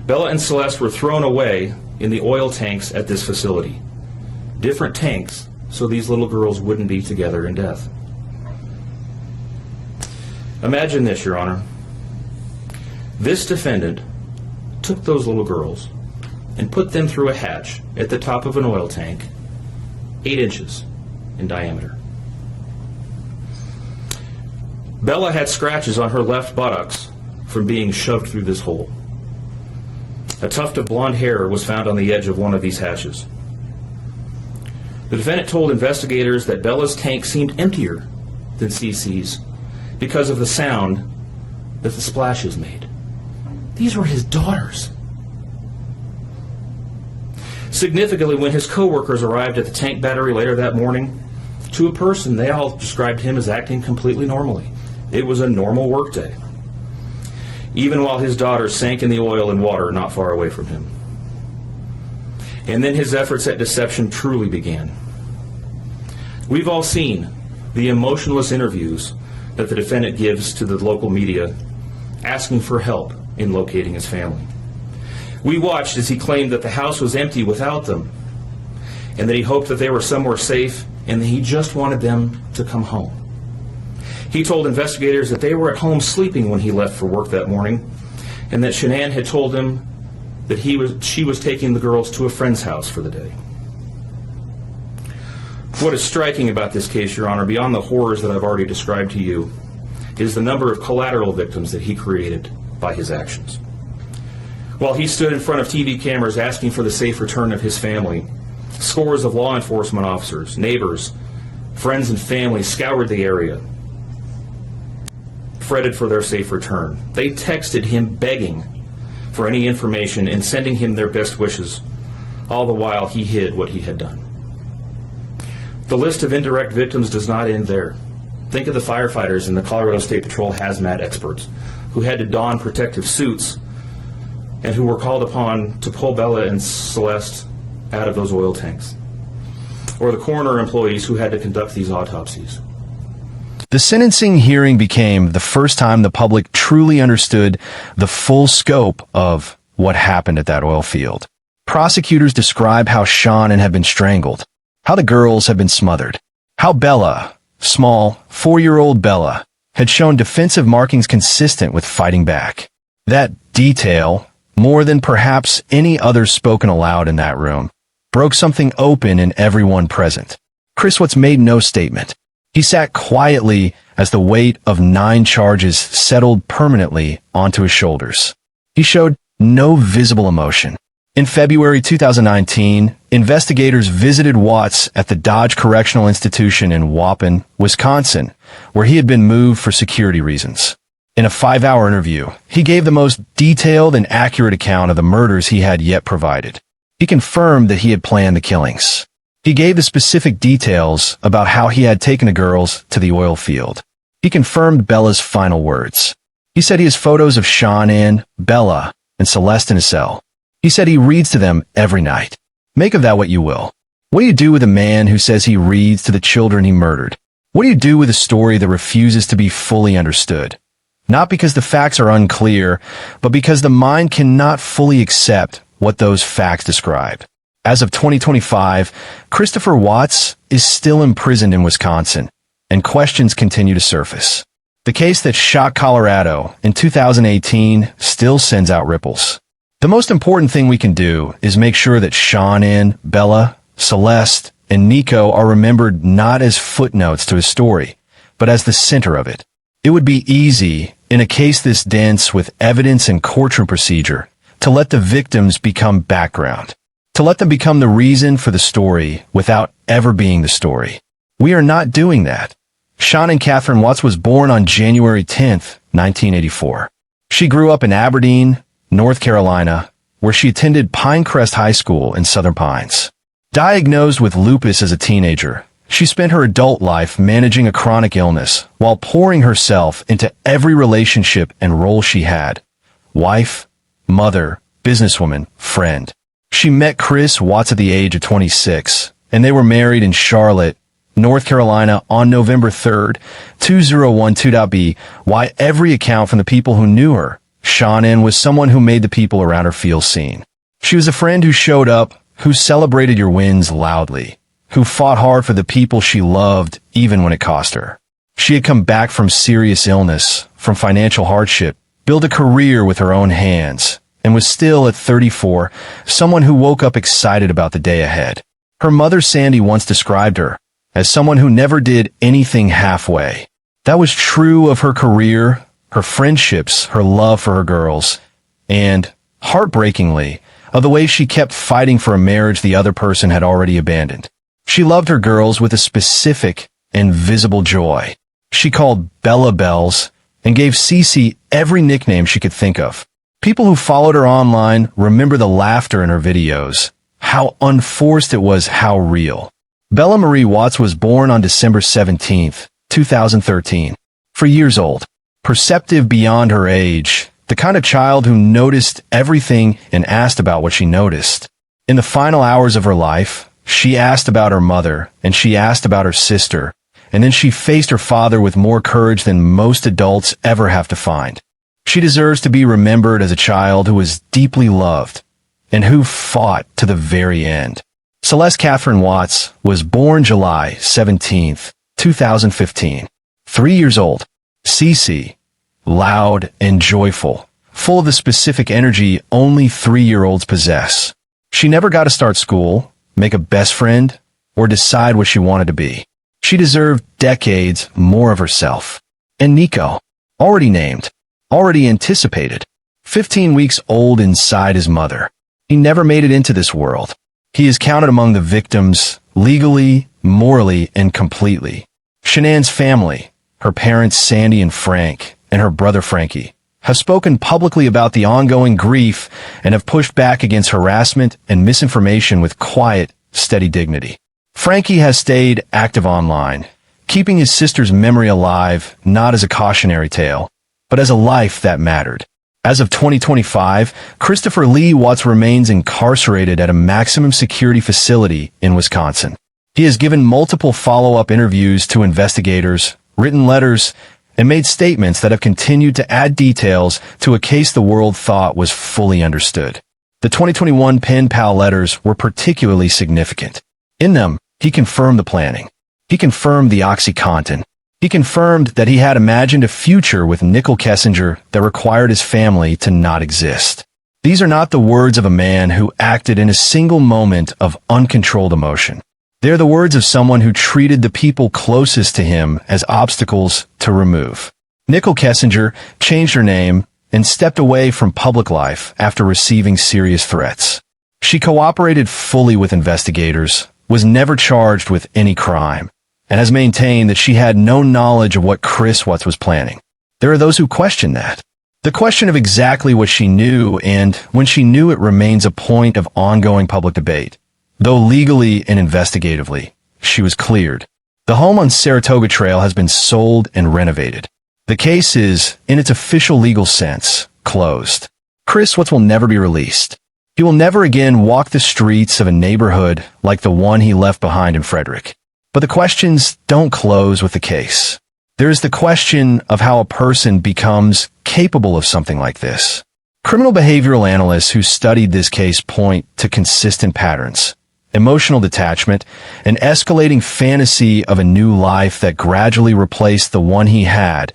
Bella and Celeste were thrown away in the oil tanks at this facility. Different tanks, so these little girls wouldn't be together in death. Imagine this, Your Honor. This defendant took those little girls and put them through a hatch at the top of an oil tank, 8 inches in diameter. Bella had scratches on her left buttocks from being shoved through this hole. A tuft of blonde hair was found on the edge of one of these hatches. The defendant told investigators that Bella's tank seemed emptier than CC's because of the sound that the splashes made. These were his daughters. Significantly, when his co-workers arrived at the tank battery later that morning, to a person, they all described him as acting completely normally. It was a normal workday, even while his daughters sank in the oil and water not far away from him. And then his efforts at deception truly began. We've all seen the emotionless interviews that the defendant gives to the local media, asking for help in locating his family. We watched as he claimed that the house was empty without them, and that he hoped that they were somewhere safe, and that he just wanted them to come home. He told investigators that they were at home sleeping when he left for work that morning, and that Shanann had told him that she was taking the girls to a friend's house for the day. What is striking about this case, Your Honor, beyond the horrors that I've already described to you, is the number of collateral victims that he created by his actions. While he stood in front of TV cameras asking for the safe return of his family, scores of law enforcement officers, neighbors, friends and family scoured the area, fretted for their safe return. They texted him begging for any information and sending him their best wishes, all the while he hid what he had done. The list of indirect victims does not end there. Think of the firefighters and the Colorado State Patrol hazmat experts who had to don protective suits and who were called upon to pull Bella and Celeste out of those oil tanks, or the coroner employees who had to conduct these autopsies. The sentencing hearing became the first time the public truly understood the full scope of what happened at that oil field. Prosecutors describe how Shanann had been strangled, how the girls had been smothered, how Bella, small 4-year-old Bella, had shown defensive markings consistent with fighting back. That detail, more than perhaps any other spoken aloud in that room, broke something open in everyone present. Chris Watts made no statement. He sat quietly as the weight of 9 charges settled permanently onto his shoulders. He showed no visible emotion. In February 2019, investigators visited Watts at the Dodge Correctional Institution in Waupun, Wisconsin, where he had been moved for security reasons. In a 5-hour interview, he gave the most detailed and accurate account of the murders he had yet provided. He confirmed that he had planned the killings. He gave the specific details about how he had taken the girls to the oil field. He confirmed Bella's final words. He said he has photos of Shanann, Bella, and Celeste in his cell. He said he reads to them every night. Make of that what you will. What do you do with a man who says he reads to the children he murdered? What do you do with a story that refuses to be fully understood? Not because the facts are unclear, but because the mind cannot fully accept what those facts describe. As of 2025, Christopher Watts is still imprisoned in Wisconsin, and questions continue to surface. The case that shocked Colorado in 2018 still sends out ripples. The most important thing we can do is make sure that Shanann, Bella, Celeste, and Nico are remembered not as footnotes to his story, but as the center of it. It would be easy, in a case this dense with evidence and courtroom procedure, to let the victims become background, to let them become the reason for the story without ever being the story. We are not doing that. Shanann Catherine Watts was born on January 10th, 1984. She grew up in Aberdeen, North Carolina, where she attended Pinecrest High School in Southern Pines. Diagnosed with lupus as a teenager, she spent her adult life managing a chronic illness while pouring herself into every relationship and role she had. Wife, mother, businesswoman, friend. She met Chris Watts at the age of 26, and they were married in Charlotte, North Carolina on November 3rd, 2012. By every account from the people who knew her, Shanann was someone who made the people around her feel seen. She was a friend who showed up, who celebrated your wins loudly, who fought hard for the people she loved even when it cost her. She had come back from serious illness, from financial hardship, built a career with her own hands, and was still at 34, someone who woke up excited about the day ahead. Her mother Sandy once described her as someone who never did anything halfway. That was true of her career, her friendships, her love for her girls, and, heartbreakingly, of the way she kept fighting for a marriage the other person had already abandoned. She loved her girls with a specific and visible joy. She called Bella Bells and gave Cece every nickname she could think of. People who followed her online remember the laughter in her videos, how unforced it was, how real. Bella Marie Watts was born on December 17th, 2013. 3 years old, perceptive beyond her age, the kind of child who noticed everything and asked about what she noticed. In the final hours of her life, she asked about her mother, and she asked about her sister, and then she faced her father with more courage than most adults ever have to find. She deserves to be remembered as a child who was deeply loved, and who fought to the very end. Celeste Catherine Watts was born July 17th, 2015. 3 years old. Cece, loud and joyful, full of the specific energy only 3-year-olds possess. She never got to start school, make a best friend, or decide what she wanted to be. She deserved decades more of herself. And Nico, already named, already anticipated, 15 weeks old inside his mother. He never made it into this world. He is counted among the victims, legally, morally, and completely. Shanann's family, her parents Sandy and Frank, and her brother Frankie, have spoken publicly about the ongoing grief and have pushed back against harassment and misinformation with quiet, steady dignity. Frankie has stayed active online, keeping his sister's memory alive not as a cautionary tale, but as a life that mattered. As of 2025, Christopher Lee Watts remains incarcerated at a maximum security facility in Wisconsin. He has given multiple follow-up interviews to investigators, written letters, and made statements that have continued to add details to a case the world thought was fully understood. The 2021 pen pal letters were particularly significant. In them, he confirmed the planning. He confirmed the OxyContin. He confirmed that he had imagined a future with Nicole Kessinger that required his family to not exist. These are not the words of a man who acted in a single moment of uncontrolled emotion. They're the words of someone who treated the people closest to him as obstacles to remove. Nicole Kessinger changed her name and stepped away from public life after receiving serious threats. She cooperated fully with investigators, was never charged with any crime, and has maintained that she had no knowledge of what Chris Watts was planning. There are those who question that. The question of exactly what she knew, and when she knew it, remains a point of ongoing public debate. Though legally and investigatively, she was cleared. The home on Saratoga Trail has been sold and renovated. The case is, in its official legal sense, closed. Chris Watts will never be released. He will never again walk the streets of a neighborhood like the one he left behind in Frederick. But the questions don't close with the case. There is the question of how a person becomes capable of something like this. Criminal behavioral analysts who studied this case point to consistent patterns: emotional detachment, an escalating fantasy of a new life that gradually replaced the one he had,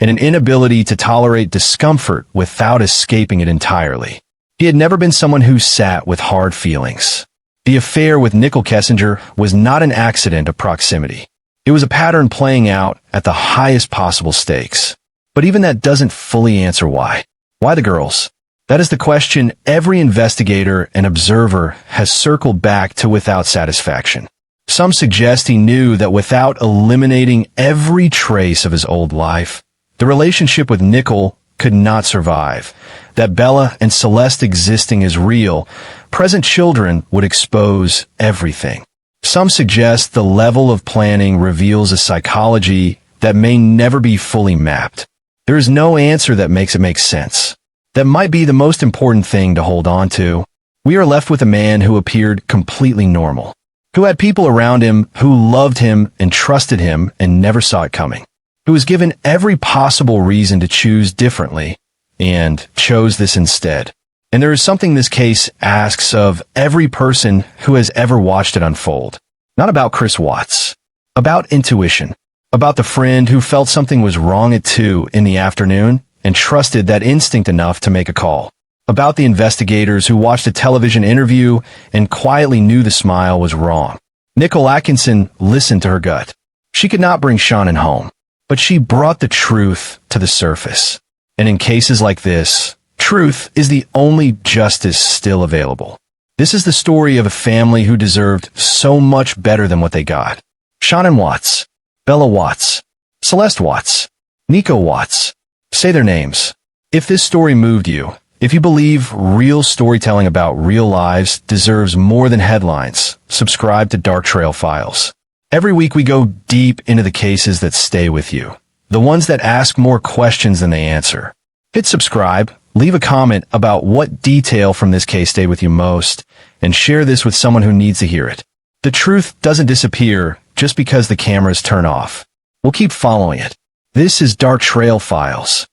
and an inability to tolerate discomfort without escaping it entirely. He had never been someone who sat with hard feelings. The affair with Nicole Kessinger was not an accident of proximity. It was a pattern playing out at the highest possible stakes. But even that doesn't fully answer why. Why the girls? That is the question every investigator and observer has circled back to without satisfaction. Some suggest he knew that without eliminating every trace of his old life, the relationship with Nicole could not survive. That Bella and Celeste existing as real, present children would expose everything. Some suggest the level of planning reveals a psychology that may never be fully mapped. There is no answer that makes it make sense. That might be the most important thing to hold on to. We are left with a man who appeared completely normal, who had people around him who loved him and trusted him and never saw it coming, who was given every possible reason to choose differently and chose this instead. And there is something this case asks of every person who has ever watched it unfold. Not about Chris Watts, about intuition, about the friend who felt something was wrong at 2 in the afternoon and trusted that instinct enough to make a call. About the investigators who watched a television interview and quietly knew the smile was wrong. Nicole Atkinson listened to her gut. She could not bring Shanann home, but she brought the truth to the surface. And in cases like this, truth is the only justice still available. This is the story of a family who deserved so much better than what they got. Shanann Watts, Bella Watts, Celeste Watts, Nico Watts. Say their names. If this story moved you, if you believe real storytelling about real lives deserves more than headlines, subscribe to Dark Trail Files. Every week we go deep into the cases that stay with you, the ones that ask more questions than they answer. Hit subscribe, leave a comment about what detail from this case stayed with you most, and share this with someone who needs to hear it. The truth doesn't disappear just because the cameras turn off. We'll keep following it. This is Dark Trail Files.